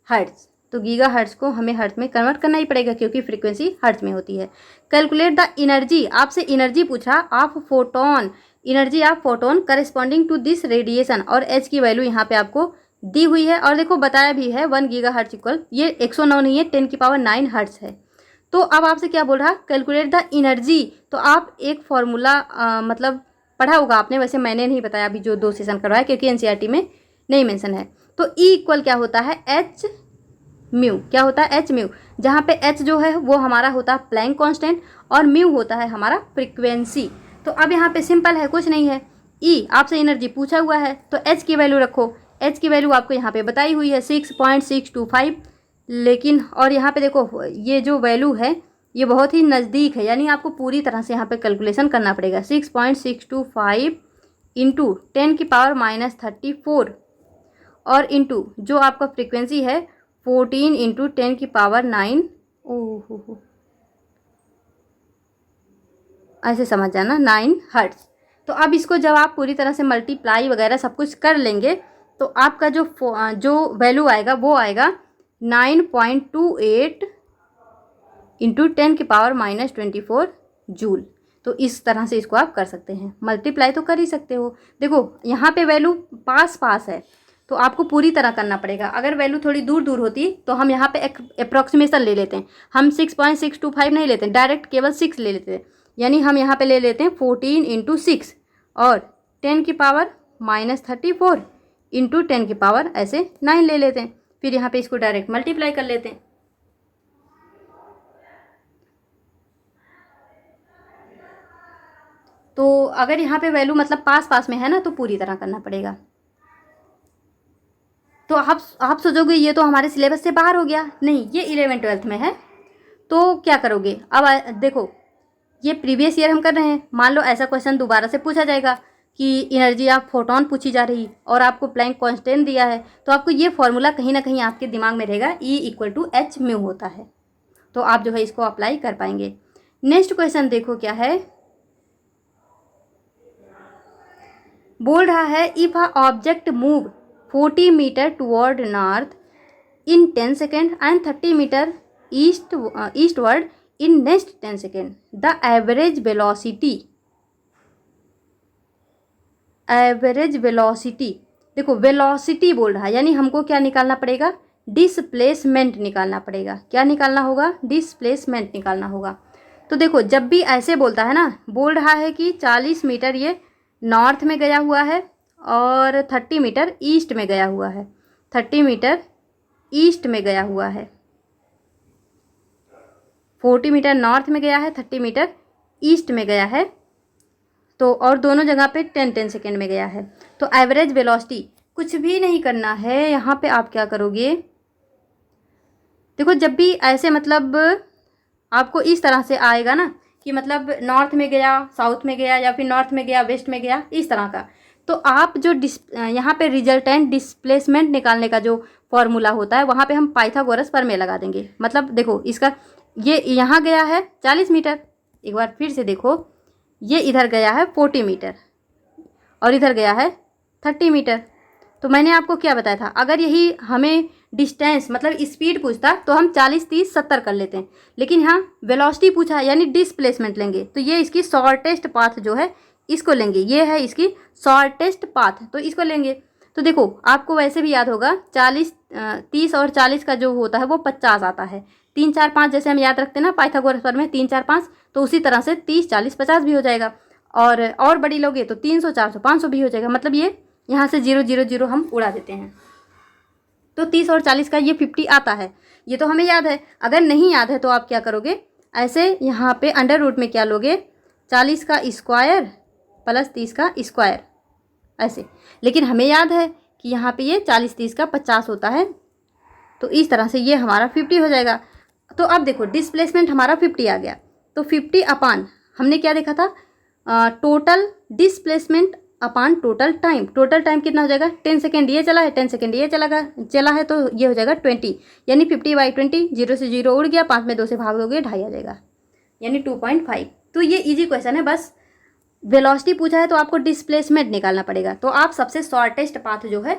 हर्ट्ज। तो गीगाहर्ट्ज को हमें हर्ट्ज में कन्वर्ट करना ही पड़ेगा क्योंकि फ्रीक्वेंसी हर्ट्ज में होती है। कैलकुलेट द एनर्जी, आपसे एनर्जी पूछा of photon, energy of photon corresponding to this radiation, और एच की वैल्यू यहाँ पे आपको दी हुई है, और देखो बताया भी है 1 गीगाहर्ट्ज इक्वल, ये 109 नहीं है, 10⁹ हर्ट्ज है। तो अब आपसे क्या बोल रहा है, कैलकुलेट द एनर्जी। तो आप एक फॉर्मूला मतलब पढ़ा होगा आपने, वैसे मैंने नहीं बताया अभी जो 2 सेशन करवाया क्योंकि एनसीईआरटी में नहीं मेंशन है। तो E इक्वल क्या होता है, एच म्यू। क्या होता है, एच म्यू, जहाँ पे एच जो है वो हमारा होता है प्लैंक कांस्टेंट और म्यू होता है हमारा फ्रीक्वेंसी। तो अब यहाँ पे सिंपल है, कुछ नहीं है, E आपसे एनर्जी पूछा हुआ है तो एच की वैल्यू रखो। एच की वैल्यू आपको यहाँ पे बताई हुई है 6.625, लेकिन और यहाँ पे देखो ये जो वैल्यू है ये बहुत ही नज़दीक है, यानी आपको पूरी तरह से यहाँ पे कैलकुलेशन करना पड़ेगा। 6.625 इंटू 10⁻34 और इंटू जो आपका फ्रीक्वेंसी है 14 इंटू 10⁹। ओहो, ऐसे समझ जाना, 9 हर्ट्ज। तो अब इसको जब आप पूरी तरह से मल्टीप्लाई वगैरह सब कुछ कर लेंगे तो आपका जो वैल्यू आएगा वो आएगा 9.28 इंटू 10⁻24 जूल। तो इस तरह से इसको आप कर सकते हैं, मल्टीप्लाई तो कर ही सकते हो। देखो यहाँ पे वैल्यू पास है तो आपको पूरी तरह करना पड़ेगा। अगर वैल्यू थोड़ी दूर दूर होती तो हम यहाँ पे अप्रॉक्सीमेशन ले लेते हैं, हम 6.625 नहीं लेते, डायरेक्ट केवल 6 ले लेते हैं, यानी हम यहाँ पे ले लेते हैं 14 इंटू 6 और 10⁻34 इंटू 10⁻, ऐसे 9 ले लेते हैं, फिर यहाँ पे इसको डायरेक्ट मल्टीप्लाई कर लेते हैं। तो अगर यहाँ पे वैल्यू मतलब पास में है ना तो पूरी तरह करना पड़ेगा। तो आप सोचोगे ये तो हमारे सिलेबस से बाहर हो गया, नहीं, ये 11th-12th में है। तो क्या करोगे, अब देखो ये प्रीवियस ईयर हम कर रहे हैं, मान लो ऐसा क्वेश्चन दोबारा से पूछा जाएगा कि एनर्जी ऑफ फोटोन पूछी जा रही और आपको प्लैंक कांस्टेंट दिया है, तो आपको ये फॉर्मूला कहीं ना कहीं आपके दिमाग में रहेगा, E equal to H mu होता है। तो आप जो है इसको अप्लाई कर पाएंगे। नेक्स्ट क्वेश्चन देखो क्या है, बोल रहा है if a object move 40 metre toward north in 10 second and 30 metre eastward in next 10 second, the average velocity. देखो वेलोसिटी बोल रहा है, यानी हमको क्या निकालना पड़ेगा, डिस्प्लेसमेंट निकालना पड़ेगा। क्या निकालना होगा, डिस्प्लेसमेंट निकालना होगा। तो देखो जब भी ऐसे बोलता है ना, बोल रहा है कि 40 मीटर ये नॉर्थ में गया हुआ है और 30 मीटर ईस्ट में गया हुआ है, 30 मीटर ईस्ट में गया हुआ है। 40 मीटर नॉर्थ में गया है, 30 मीटर ईस्ट में गया है, तो और दोनों जगह पे 10-10 सेकेंड में गया है। तो एवरेज वेलोसिटी कुछ भी नहीं करना है, यहाँ पे आप क्या करोगे, देखो जब भी ऐसे मतलब आपको इस तरह से आएगा ना कि मतलब नॉर्थ में गया, साउथ में गया, या फिर नॉर्थ में गया, वेस्ट में गया, इस तरह का, तो आप जो यहाँ पे रिजल्टेंट डिस्प्लेसमेंट निकालने का जो फॉर्मूला होता है वहाँ पे हम पाइथागोरस प्रमेय लगा देंगे। मतलब देखो इसका, ये यहाँ गया है 40 मीटर, एक बार फिर से देखो, ये इधर गया है 40 मीटर और इधर गया है 30 मीटर। तो मैंने आपको क्या बताया था, अगर यही हमें डिस्टेंस मतलब स्पीड पूछता तो हम 40, 30, 70 कर लेते हैं, लेकिन यहाँ वेलोसिटी पूछा है यानी डिस्प्लेसमेंट लेंगे, तो ये इसकी शॉर्टेस्ट पाथ जो है इसको लेंगे, ये है इसकी शॉर्टेस्ट पाथ, तो इसको लेंगे। तो देखो आपको वैसे भी याद होगा 40, 30 और 40 का जो होता है वो 50 आता है, 3, 4, 5 जैसे हम याद रखते हैं ना पाइथागोरस प्रमेय 3, 4, 5, तो उसी तरह से 30, 40, 50 भी हो जाएगा, और बड़ी लोगे तो 300, 400, 500 भी हो जाएगा। मतलब ये यहाँ से 0, 0, 0 हम उड़ा देते हैं, तो 30 और 40 का ये 50 आता है, ये तो हमें याद है। अगर नहीं याद है तो आप क्या करोगे, ऐसे यहाँ पे अंडर रूट में क्या लोगे, 40 का स्क्वायर प्लस 30 का स्क्वायर ऐसे, लेकिन हमें याद है कि यहाँ पे ये 40, 30 का 50 होता है, तो इस तरह से ये हमारा 50 हो जाएगा। तो अब देखो डिस्प्लेसमेंट हमारा 50 आ गया, तो 50 अपान हमने क्या देखा था, टोटल डिस्प्लेसमेंट अपान टोटल टाइम, टोटल टाइम कितना हो जाएगा, 10 सेकेंड ये चला है, 10 सेकेंड ये चला है, तो ये हो जाएगा 20, यानी 50/20, 0 से 0 उड़ गया, 5 में 2 से भाग दोगे 2.5 आ जाएगा, यानी 2.5। तो ये इजी क्वेश्चन है, बस वेलोसिटी पूछा है तो आपको डिस्प्लेसमेंट निकालना पड़ेगा, तो आप सबसे शॉर्टेस्ट पाथ जो है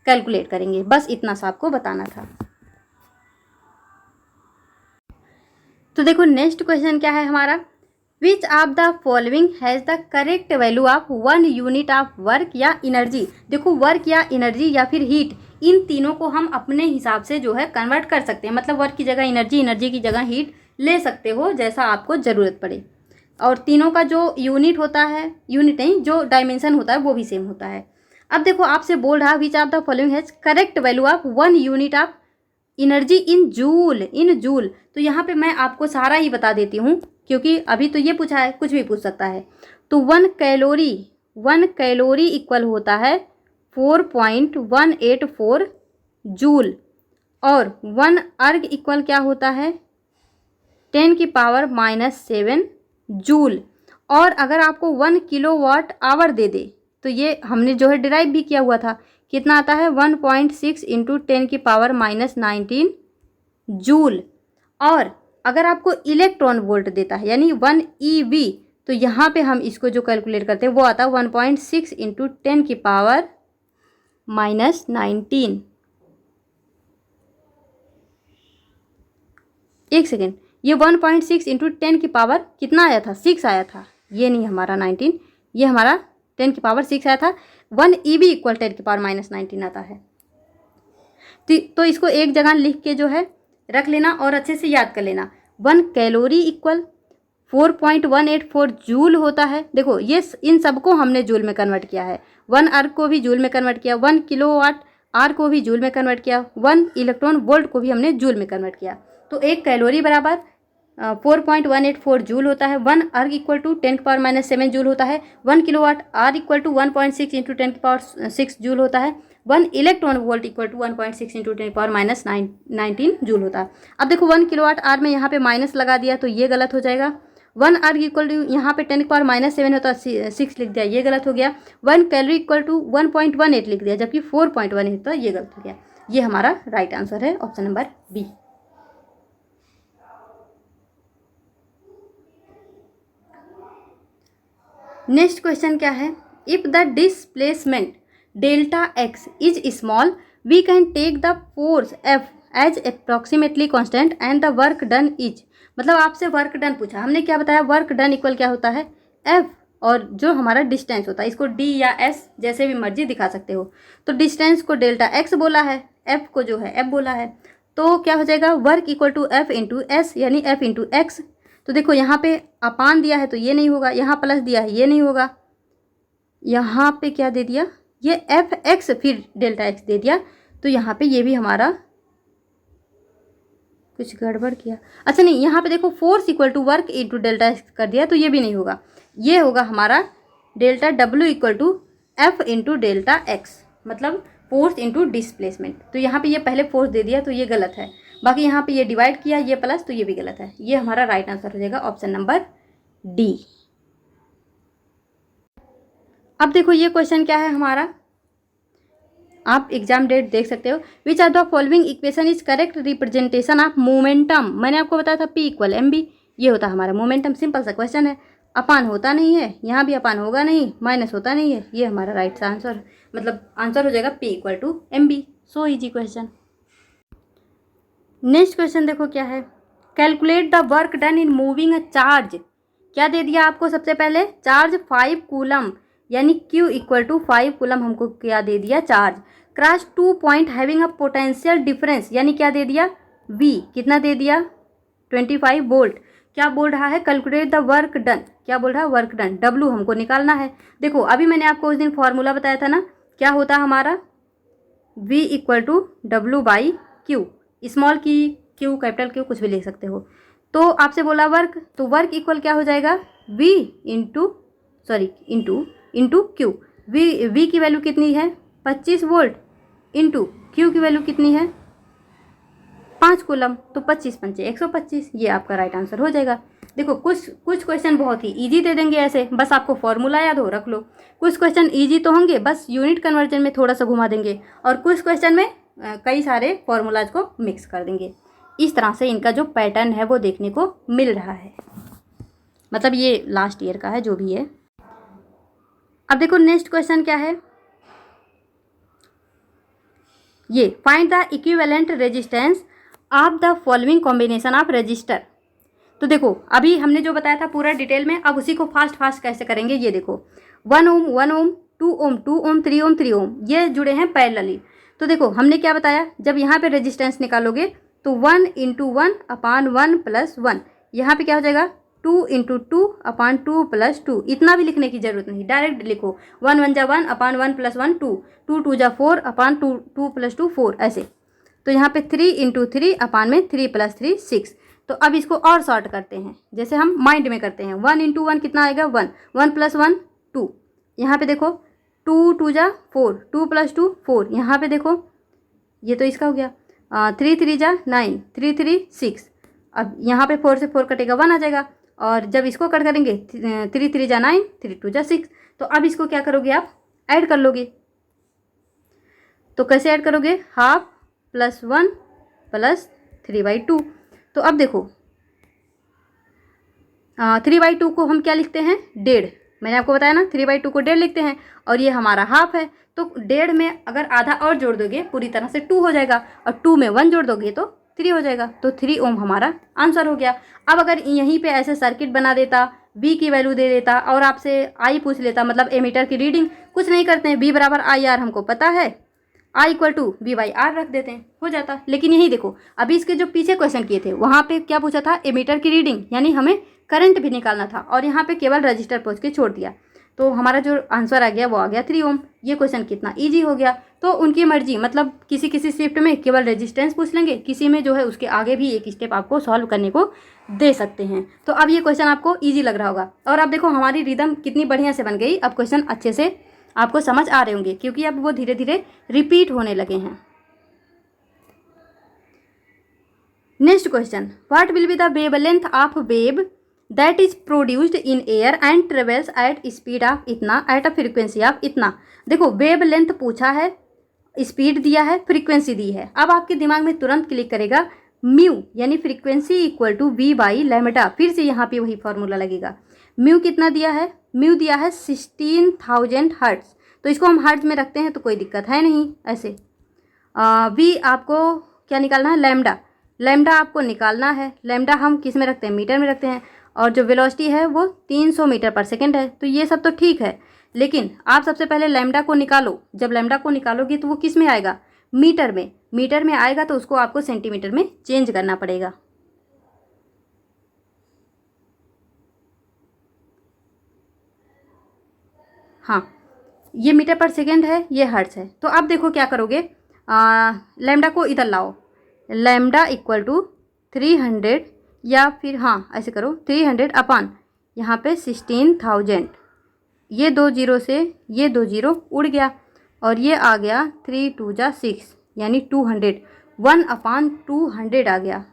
कैलकुलेट करेंगे, बस इतना सा आपको बताना था। तो देखो नेक्स्ट क्वेश्चन क्या है हमारा, which of the following has the correct value of 1 unit of work या एनर्जी। देखो वर्क या एनर्जी या फिर हीट, इन तीनों को हम अपने हिसाब से जो है कन्वर्ट कर सकते हैं, मतलब वर्क की जगह एनर्जी, एनर्जी की जगह हीट ले सकते हो जैसा आपको ज़रूरत पड़े, और तीनों का जो यूनिट होता है, यूनिट नहीं जो डायमेंशन होता है वो भी सेम होता है। अब देखो आपसे बोल रहा है which of the following has correct value of 1 unit of energy in joule, तो यहाँ पे मैं आपको सारा ही बता देती हूँ क्योंकि अभी तो ये पूछा है, कुछ भी पूछ सकता है। तो 1 कैलोरी इक्वल होता है 4.184 जूल, और 1 अर्ग इक्वल क्या होता है 10⁻⁻7 जूल, और अगर आपको 1 किलोवाट आवर दे दे तो ये हमने जो है डिराइव भी किया हुआ था, कितना आता है 1.6 × 10⁻⁻19 जूल, और अगर आपको इलेक्ट्रॉन वोल्ट देता है यानी 1 EV, तो यहाँ पे हम इसको जो कैलकुलेट करते हैं वो आता है 1.6 × 10⁻⁻19। एक सेकेंड, ये 1.6 × 10 की पावर कितना आया था, 6 आया था, ये नहीं हमारा 19, ये हमारा 10 की पावर 6 आया था, 1 EV इक्वल 10⁻⁻19 आता है। तो इसको एक जगह लिख के जो है रख लेना और अच्छे से याद कर लेना। 1 कैलोरी इक्वल 4.184 जूल होता है। देखो ये इन सबको हमने जूल में कन्वर्ट किया है, 1 अर्ग को भी जूल में कन्वर्ट किया, 1 किलोवाट आर को भी जूल में कन्वर्ट किया, 1 इलेक्ट्रॉन वोल्ट को भी हमने जूल में कन्वर्ट किया। तो 1 कैलोरी बराबर 4.184 जूल होता है, 1 अर्ग इक्वल टू 10⁻⁻7 जूल होता है, 1 kilowatt hour equal to 1.6 × 10⁻6 joule होता है, 1 electron volt equal to 1.6 × 10⁻⁻19 joule होता है। अब देखो 1 किलोवाट आर में यहाँ पे माइनस लगा दिया तो ये गलत हो जाएगा, 1 अर्ग इक्वल टू यहाँ पे 10⁻⁻7 होता है 6 लिख दिया, ये गलत हो गया, 1 कैलोरी इक्वल टू 1.18 लिख दिया जबकि 4.18 होता है, ये गलत हो गया। ये हमारा राइट आंसर है option number B. Next question क्या है, if the displacement delta X is small we can take the force F as approximately constant and the work done is. मतलब आपसे वर्क डन पूछा, हमने क्या बताया, वर्क डन इक्वल क्या होता है एफ, और जो हमारा डिस्टेंस होता है इसको डी या एस जैसे भी मर्जी दिखा सकते हो। तो डिस्टेंस को डेल्टा एक्स बोला है, एफ को जो है एफ बोला है, तो क्या हो जाएगा work equal to F into S यानी एफ इंटू एक्स। तो देखो यहाँ पे अपान दिया है तो ये नहीं होगा, यहाँ प्लस दिया है ये नहीं होगा, यहाँ पे क्या दे दिया ये एफ एक्स फिर डेल्टा एक्स दे दिया, तो यहाँ पे ये भी हमारा कुछ गड़बड़ किया। अच्छा नहीं, यहाँ पे देखो force equal to work into delta X कर दिया, तो ये भी नहीं होगा। ये होगा हमारा delta W equal to F into delta X, मतलब फोर्स इंटू डिस्प्लेसमेंट। तो यहाँ पे ये पहले फोर्स दे दिया तो ये गलत है, बाकी यहाँ पे ये डिवाइड किया ये प्लस, तो ये भी गलत है। ये हमारा राइट आंसर हो जाएगा ऑप्शन नंबर डी। अब देखो ये क्वेश्चन क्या है हमारा, आप एग्जाम डेट देख सकते हो। Which are the following equation is correct representation of momentum. मैंने आपको बताया था P इक्वल एम बी, ये होता है हमारा मोमेंटम। सिंपल सा क्वेश्चन है, अपान होता नहीं है, यहाँ भी अपान होगा नहीं, माइनस होता नहीं है, ये हमारा राइट आंसर, मतलब आंसर हो जाएगा P equal to M B. So easy question. Next question देखो क्या है, calculate the work done in moving a charge. क्या दे दिया आपको, सबसे पहले चार्ज 5 कूलम, यानी Q इक्वल टू 5 कूलम हमको क्या दे दिया, charge. Cross 2 point having a potential difference, यानी क्या दे दिया, V कितना दे दिया, 25 वोल्ट। क्या बोल रहा है, कैलकुलेट द वर्क डन, क्या बोल रहा है, वर्क डन, W हमको निकालना है। देखो अभी मैंने आपको उस दिन फॉर्मूला बताया था ना, क्या होता हमारा, V equal to W by Q, small की Q कैपिटल Q कुछ भी ले सकते हो। तो आपसे बोला वर्क, तो वर्क इक्वल क्या हो जाएगा, V इंटू Q। V की वैल्यू कितनी है, 25 वोल्ट, इंटू Q की वैल्यू कितनी है, 5 कूलम, तो 25 पंचे 125, ये आपका राइट आंसर हो जाएगा। देखो कुछ क्वेश्चन बहुत ही इजी दे देंगे ऐसे, बस आपको फॉर्मूला याद हो रख लो। कुछ क्वेश्चन इजी तो होंगे, बस यूनिट कन्वर्जन में थोड़ा सा घुमा देंगे, और कुछ क्वेश्चन में कई सारे फॉर्मूलाज को मिक्स कर देंगे। इस तरह से इनका जो पैटर्न है वो देखने को मिल रहा है, मतलब ये लास्ट ईयर का है जो भी है। अब देखो नेक्स्ट क्वेश्चन क्या है, ये find the equivalent resistance of the following combination of register. तो देखो अभी हमने जो बताया था पूरा डिटेल में, अब उसी को फास्ट कैसे करेंगे, ये देखो 1 ओम 1 ओम 2 ओम 2 ओम 3 ओम 3 ओम, ये जुड़े हैं पैरेलली। तो देखो हमने क्या बताया, जब यहाँ पे रेजिस्टेंस निकालोगे तो 1 इंटू 1 अपान 1 प्लस 1, यहाँ पे क्या हो जाएगा 2 इंटू 2 अपान 2 प्लस 2। इतना भी लिखने की जरूरत नहीं, डायरेक्ट लिखो 1 1 जा 1 अपान 1 प्लस 1 2, 2 2 जा 4 अपान 2 2 प्लस 2 4 ऐसे। तो यहाँ पे 3 इंटू 3 अपान में 3 प्लस 3 6। तो अब इसको और सॉर्ट करते हैं, जैसे हम माइंड में करते हैं। 1 इंटू 1 कितना आएगा 1, 1 प्लस 1 2, यहाँ पे देखो 2 2 जा 4, 2 प्लस 2 4, यहाँ पे देखो ये तो इसका हो गया 3 3 जा 9, 3 3 6। अब यहाँ पे 4 से 4 कटेगा 1 आ जाएगा, और जब इसको कट करेंगे 3 3 जा 9, 3 2 जा 6। तो अब इसको क्या करोगे, आप ऐड कर लोगे। तो कैसे ऐड करोगे, हाफ प्लस 1 प्लस 3/2। तो अब देखो 3/2 को हम क्या लिखते हैं, 1.5। मैंने आपको बताया ना 3/2 को 1.5 लिखते हैं, और ये हमारा हाफ है। तो 1.5 में अगर आधा और जोड़ दोगे पूरी तरह से 2 हो जाएगा, और 2 में 1 जोड़ दोगे तो 3 हो जाएगा। तो 3 ओम हमारा आंसर हो गया। अब अगर यहीं पे ऐसे सर्किट बना देता, V की वैल्यू दे देता और आपसे I पूछ लेता, मतलब एमीटर की रीडिंग, कुछ नहीं करते हैं, V बराबर IR हमको पता है, I इक्वल टू V/R रख देते हैं, हो जाता। लेकिन यही देखो अभी इसके जो पीछे क्वेश्चन किए थे वहाँ पे क्या पूछा था, एमीटर की रीडिंग, यानी हमें करंट भी निकालना था, और यहाँ पे केवल रजिस्टर पूछ के छोड़ दिया। तो हमारा जो आंसर आ गया वो आ गया 3 ओम। ये क्वेश्चन कितना इजी हो गया। तो उनकी मर्जी, मतलब किसी किसी शिफ्ट में केवल रेजिस्टेंस पूछ लेंगे, किसी में जो है उसके आगे भी एक स्टेप आपको सॉल्व करने को दे सकते हैं। तो अब ये क्वेश्चन आपको ईजी लग रहा होगा, और अब देखो हमारी रिदम कितनी बढ़िया से बन गई। अब क्वेश्चन अच्छे से आपको समझ आ रहे होंगे, क्योंकि अब वो धीरे धीरे रिपीट होने लगे हैं। Next question, what will be the wavelength of wave that is produced in air and travels at speed of इतना एट अ फ्रीक्वेंसी ऑफ इतना। देखो वेव लेंथ पूछा है, स्पीड दिया है, फ्रीक्वेंसी दी है। अब आपके दिमाग में तुरंत क्लिक करेगा म्यू, यानी फ्रीक्वेंसी इक्वल टू V/λ। फिर से यहाँ पे वही फॉर्मूला लगेगा। म्यू कितना दिया है, म्यू दिया है 16,000 हर्ट्ज। तो इसको हम हर्ट्ज में रखते हैं तो कोई दिक्कत है नहीं। ऐसे V आपको क्या निकालना है, लैम्डा। लैम्डा आपको निकालना है, लैम्डा हम किस में रखते हैं, मीटर में रखते हैं, और जो वेलोसिटी है वो 300 मीटर पर सेकेंड है। तो ये सब तो ठीक है, लेकिन आप सबसे पहले लैम्डा को निकालो। जब लैम्डा को निकालोगे तो वो किस में आएगा, मीटर में। मीटर में आएगा तो उसको आपको सेंटीमीटर में चेंज करना पड़ेगा। हाँ, ये मीटर पर सेकेंड है, ये हर्ट्ज है। तो अब देखो क्या करोगे, लैम्डा को इधर लाओ, लैम्डा इक्वल टू 300 या फिर हाँ ऐसे करो 300 अपान यहाँ पे 16,000, ये 2 जीरो से ये 2 जीरो उड़ गया और ये आ गया 3 2 जा 6 यानी 200, 1/200 आ गया।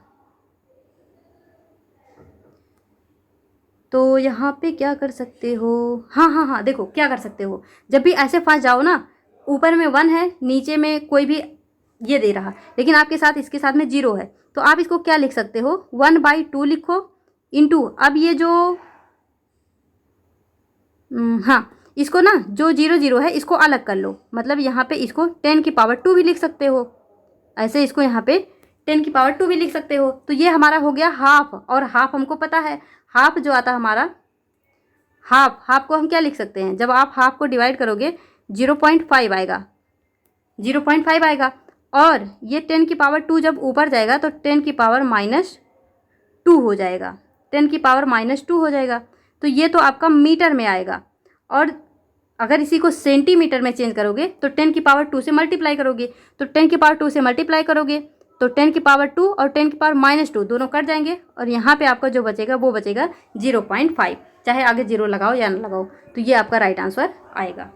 तो यहाँ पे क्या कर सकते हो, हाँ देखो क्या कर सकते हो, जब भी ऐसे फंस जाओ ना, ऊपर में 1 है नीचे में कोई भी ये दे रहा लेकिन आपके साथ इसके साथ में 0 है, तो आप इसको क्या लिख सकते हो 1/2 लिखो इंटू, अब ये जो हाँ इसको ना जो 0 0 है इसको अलग कर लो, मतलब यहाँ पे इसको 10 की पावर 2 भी लिख सकते हो, ऐसे इसको यहाँ पे 10 की पावर 2 भी लिख सकते हो। तो ये हमारा हो गया हाफ, और हाफ हमको पता है हाफ जो आता है हमारा, हाफ को हम क्या लिख सकते हैं, जब आप हाफ को डिवाइड करोगे 0.5 आएगा, 0.5 आएगा, और ये 10 की पावर 2 जब ऊपर जाएगा तो 10 की पावर -2 हो जाएगा, 10 की पावर -2 हो जाएगा। तो ये तो आपका मीटर में आएगा, और अगर इसी को सेंटीमीटर में चेंज करोगे तो 10 की पावर 2 से मल्टीप्लाई करोगे, तो 10 की पावर 2 से मल्टीप्लाई करोगे तो 10 की पावर 2 और 10 की पावर -2 दोनों कट जाएंगे, और यहाँ पे आपका जो बचेगा वो बचेगा 0.5, चाहे आगे 0 लगाओ या ना लगाओ, तो ये आपका राइट आंसर आएगा।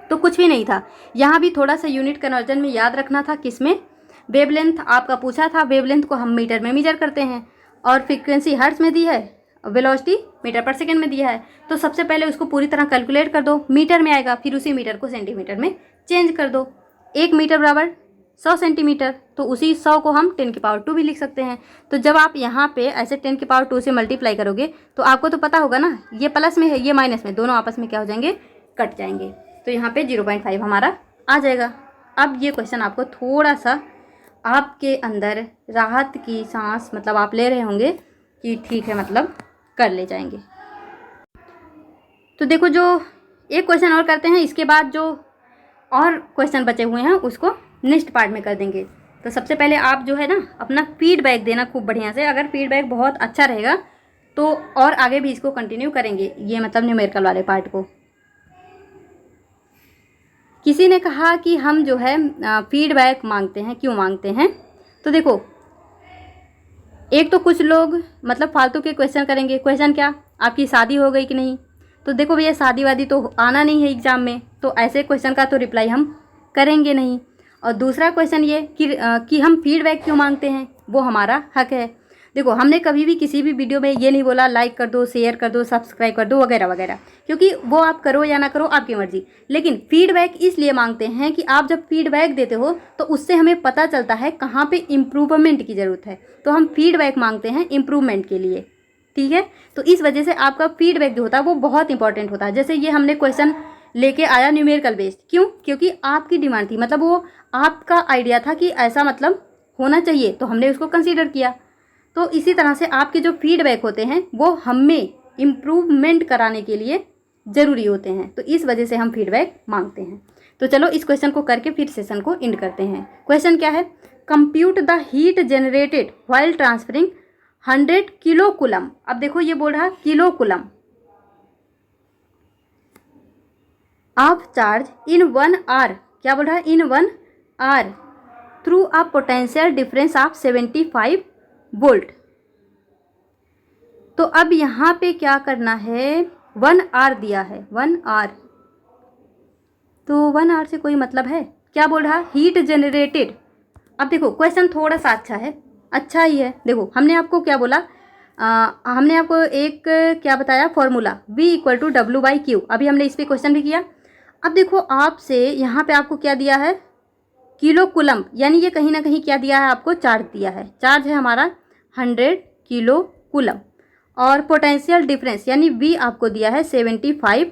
तो कुछ भी नहीं था, यहाँ भी थोड़ा सा यूनिट कन्वर्जन में याद रखना था, किसमें, वेवलेंथ आपका पूछा था, वेवलेंथ को हम मीटर में मेजर करते हैं, और फ्रीक्वेंसी हर्ट्ज में दी है, वेलोसिटी मीटर पर सेकंड में दिया है, तो सबसे पहले उसको पूरी तरह कैलकुलेट कर दो, मीटर में आएगा, फिर उसी मीटर को सेंटीमीटर में चेंज कर दो, 1 मीटर बराबर 100 सेंटीमीटर, तो उसी 100 को हम 10 की पावर 2 भी लिख सकते हैं। तो जब आप यहाँ पे ऐसे 10 की पावर 2 से मल्टीप्लाई करोगे तो आपको तो पता होगा ना, ये प्लस में है ये माइनस में, दोनों आपस में क्या हो जाएंगे, कट जाएंगे, तो यहाँ पे 0.5 हमारा आ जाएगा। अब ये क्वेश्चन आपको थोड़ा सा आपके अंदर राहत की सांस मतलब आप ले रहे होंगे कि ठीक है मतलब कर ले जाएंगे। तो देखो जो एक क्वेश्चन और करते हैं, इसके बाद जो और क्वेश्चन बचे हुए हैं उसको नेक्स्ट पार्ट में कर देंगे। तो सबसे पहले आप जो है ना अपना फीडबैक देना खूब बढ़िया से, अगर फीडबैक बहुत अच्छा रहेगा तो और आगे भी इसको कंटिन्यू करेंगे, ये मतलब न्यूमेरिकल वाले पार्ट को। किसी ने कहा कि हम जो है फीडबैक मांगते हैं, क्यों मांगते हैं, तो देखो एक तो कुछ लोग मतलब फालतू के क्वेश्चन करेंगे, क्वेश्चन क्या, आपकी शादी हो गई कि नहीं, तो देखो भैया शादी वादी तो आना नहीं है एग्ज़ाम में, तो ऐसे क्वेश्चन का तो रिप्लाई हम करेंगे नहीं। और दूसरा क्वेश्चन ये कि हम फीडबैक क्यों मांगते हैं, वो हमारा हक है। देखो हमने कभी भी किसी भी वीडियो में ये नहीं बोला लाइक कर दो, शेयर कर दो, सब्सक्राइब कर दो वगैरह वगैरह, क्योंकि वो आप करो या ना करो आपकी मर्जी, लेकिन फीडबैक इसलिए मांगते हैं कि आप जब फीडबैक देते हो तो उससे हमें पता चलता है कहाँ पे इम्प्रूवमेंट की ज़रूरत है, तो हम फीडबैक मांगते हैं इम्प्रूवमेंट के लिए, ठीक है। तो इस वजह से आपका फीडबैक जो होता है वो बहुत इंपॉर्टेंट होता है। जैसे ये हमने क्वेश्चन लेके आया न्यूमेरिकल बेस्ड, क्यों, क्योंकि आपकी डिमांड थी, मतलब वो आपका आइडिया था कि ऐसा मतलब होना चाहिए, तो हमने उसको कंसीडर किया। तो इसी तरह से आपके जो फीडबैक होते हैं वो हमें इम्प्रूवमेंट कराने के लिए ज़रूरी होते हैं, तो इस वजह से हम फीडबैक मांगते हैं। तो चलो इस क्वेश्चन को करके फिर सेशन को एंड करते हैं। क्वेश्चन क्या है, compute the heat generated while transferring 100 kilo coulomb. अब देखो ये बोल रहा है kilo coulomb of charge in 1 hour, क्या बोल रहा है, in 1 hour through a potential difference of 75 volt. तो अब यहाँ पे क्या करना है, 1 आवर दिया है, 1 आवर, तो 1 आवर से कोई मतलब है, क्या बोल रहा है हीट जनरेटेड। अब देखो क्वेश्चन थोड़ा सा अच्छा है, अच्छा ही है। देखो हमने आपको क्या बोला, हमने आपको एक क्या बताया फॉर्मूला V=W/Q, अभी हमने इस पर क्वेश्चन भी किया। अब देखो आपसे यहाँ पे आपको क्या दिया है, किलो कूलम, यानी ये कहीं ना कहीं क्या दिया है आपको, चार्ज दिया है, चार्ज है हमारा 100 किलो कूलम, और पोटेंशियल डिफरेंस यानी V आपको दिया है 75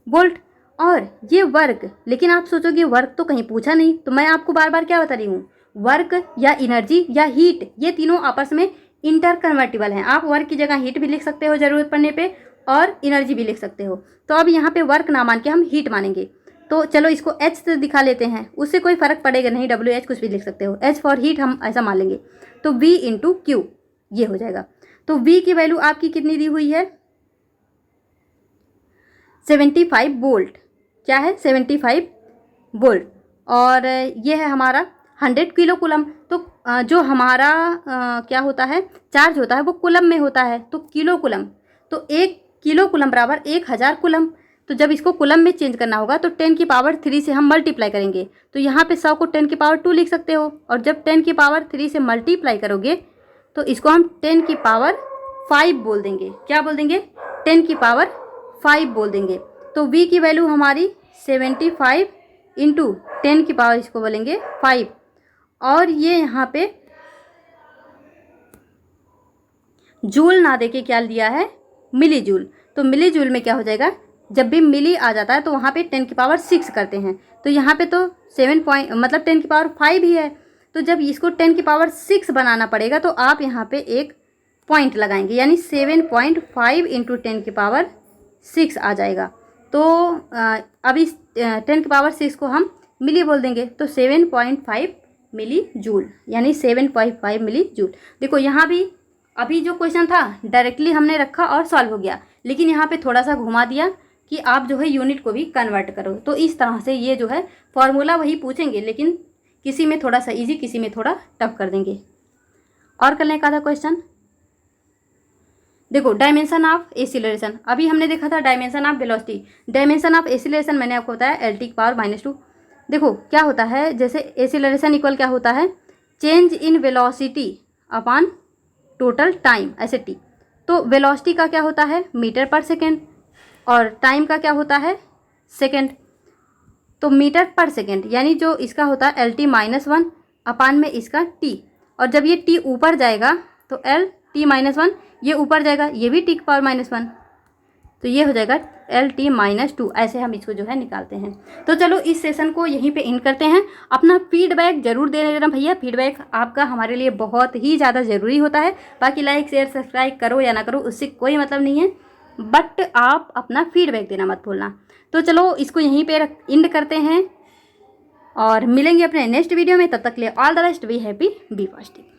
वोल्ट, और ये वर्क, लेकिन आप सोचोगे वर्क तो कहीं पूछा नहीं, तो मैं आपको बार बार क्या बता रही हूँ, वर्क या एनर्जी या हीट, ये तीनों आपस में इंटर कन्वर्टिबल हैं। आप वर्क की जगह हीट भी लिख सकते हो ज़रूरत पड़ने पे, और एनर्जी भी लिख सकते हो। तो अब यहाँ पे वर्क ना मान के हम हीट मानेंगे, तो चलो इसको H से दिखा लेते हैं, उससे कोई फ़र्क पड़ेगा नहीं, WH कुछ भी लिख सकते हो, H फॉर हीट हम ऐसा मान लेंगे, तो V × Q ये हो जाएगा। तो V की वैल्यू आपकी कितनी दी हुई है, 75 वोल्ट, क्या है 75 वोल्ट, और ये है हमारा 100 किलो कूलम। तो जो हमारा क्या होता है, चार्ज होता है वो कूलम में होता है, तो किलो कूलम, तो 1 किलो कूलम बराबर 1000 कूलम। तो जब इसको कूलम में चेंज करना होगा तो 10 की पावर 3 से हम मल्टीप्लाई करेंगे, तो यहाँ पे 100 को 10 की पावर 2 लिख सकते हो, और जब 10 की पावर 3 से मल्टीप्लाई करोगे तो इसको हम 10 की पावर 5 बोल देंगे। क्या बोल देंगे? 10 की पावर 5 बोल देंगे। तो v की वैल्यू हमारी 75 इंटू 10 की पावर इसको बोलेंगे 5, और ये यहाँ पे जूल ना देके क्या लिया है, मिली जूल। तो मिली जूल में क्या हो जाएगा, जब भी मिली आ जाता है तो वहाँ पे 10 की पावर 6 करते हैं, तो यहाँ पे तो 7 पॉइंट मतलब 10 की पावर 5 ही है, तो जब इसको 10 की पावर 6 बनाना पड़ेगा तो आप यहाँ पे एक पॉइंट लगाएंगे, यानी 7.5 इंटू 10 की पावर 6 आ जाएगा। तो अब इस 10 की पावर 6 को हम मिली बोल देंगे, तो 7.5 मिली जूल, यानी 7.5 मिली जूल। देखो यहाँ भी अभी जो क्वेश्चन था डायरेक्टली हमने रखा और सॉल्व हो गया, लेकिन यहाँ पे थोड़ा सा घुमा दिया कि आप जो है यूनिट को भी कन्वर्ट करो। तो इस तरह से ये जो है फॉर्मूला वही पूछेंगे, लेकिन किसी में थोड़ा सा इजी, किसी में थोड़ा टफ कर देंगे। और करने का था क्वेश्चन, देखो डायमेंशन ऑफ एक्सीलरेशन। अभी हमने देखा था dimension of velocity, dimension of acceleration मैंने आपको बताया एल टी की पावर -2। देखो क्या होता है, जैसे एक्सीलरेशन इक्वल क्या होता है, change in velocity upon total time, ऐसे टी। तो वेलोसिटी का क्या होता है, मीटर पर सेकेंड, और टाइम का क्या होता है, सेकेंड। तो मीटर पर सेकेंड यानी जो इसका होता है एल टी -1 अपान में इसका टी, और जब ये टी ऊपर जाएगा तो एल टी -1 ये ऊपर जाएगा, ये भी टी की पावर -1, तो ये हो जाएगा एल टी -2। ऐसे हम इसको जो है निकालते हैं। तो चलो इस सेशन को यहीं पे एंड करते हैं। अपना फीडबैक जरूर दे देना भैया, फीडबैक आपका हमारे लिए बहुत ही ज़्यादा ज़रूरी होता है। बाकी लाइक शेयर सब्सक्राइब करो या ना करो उससे कोई मतलब नहीं है, बट आप अपना फीडबैक देना मत भूलना। तो चलो इसको यहीं पे एंड करते हैं और मिलेंगे अपने नेक्स्ट वीडियो में। तब तक के लिए all the best, be happy, be positive.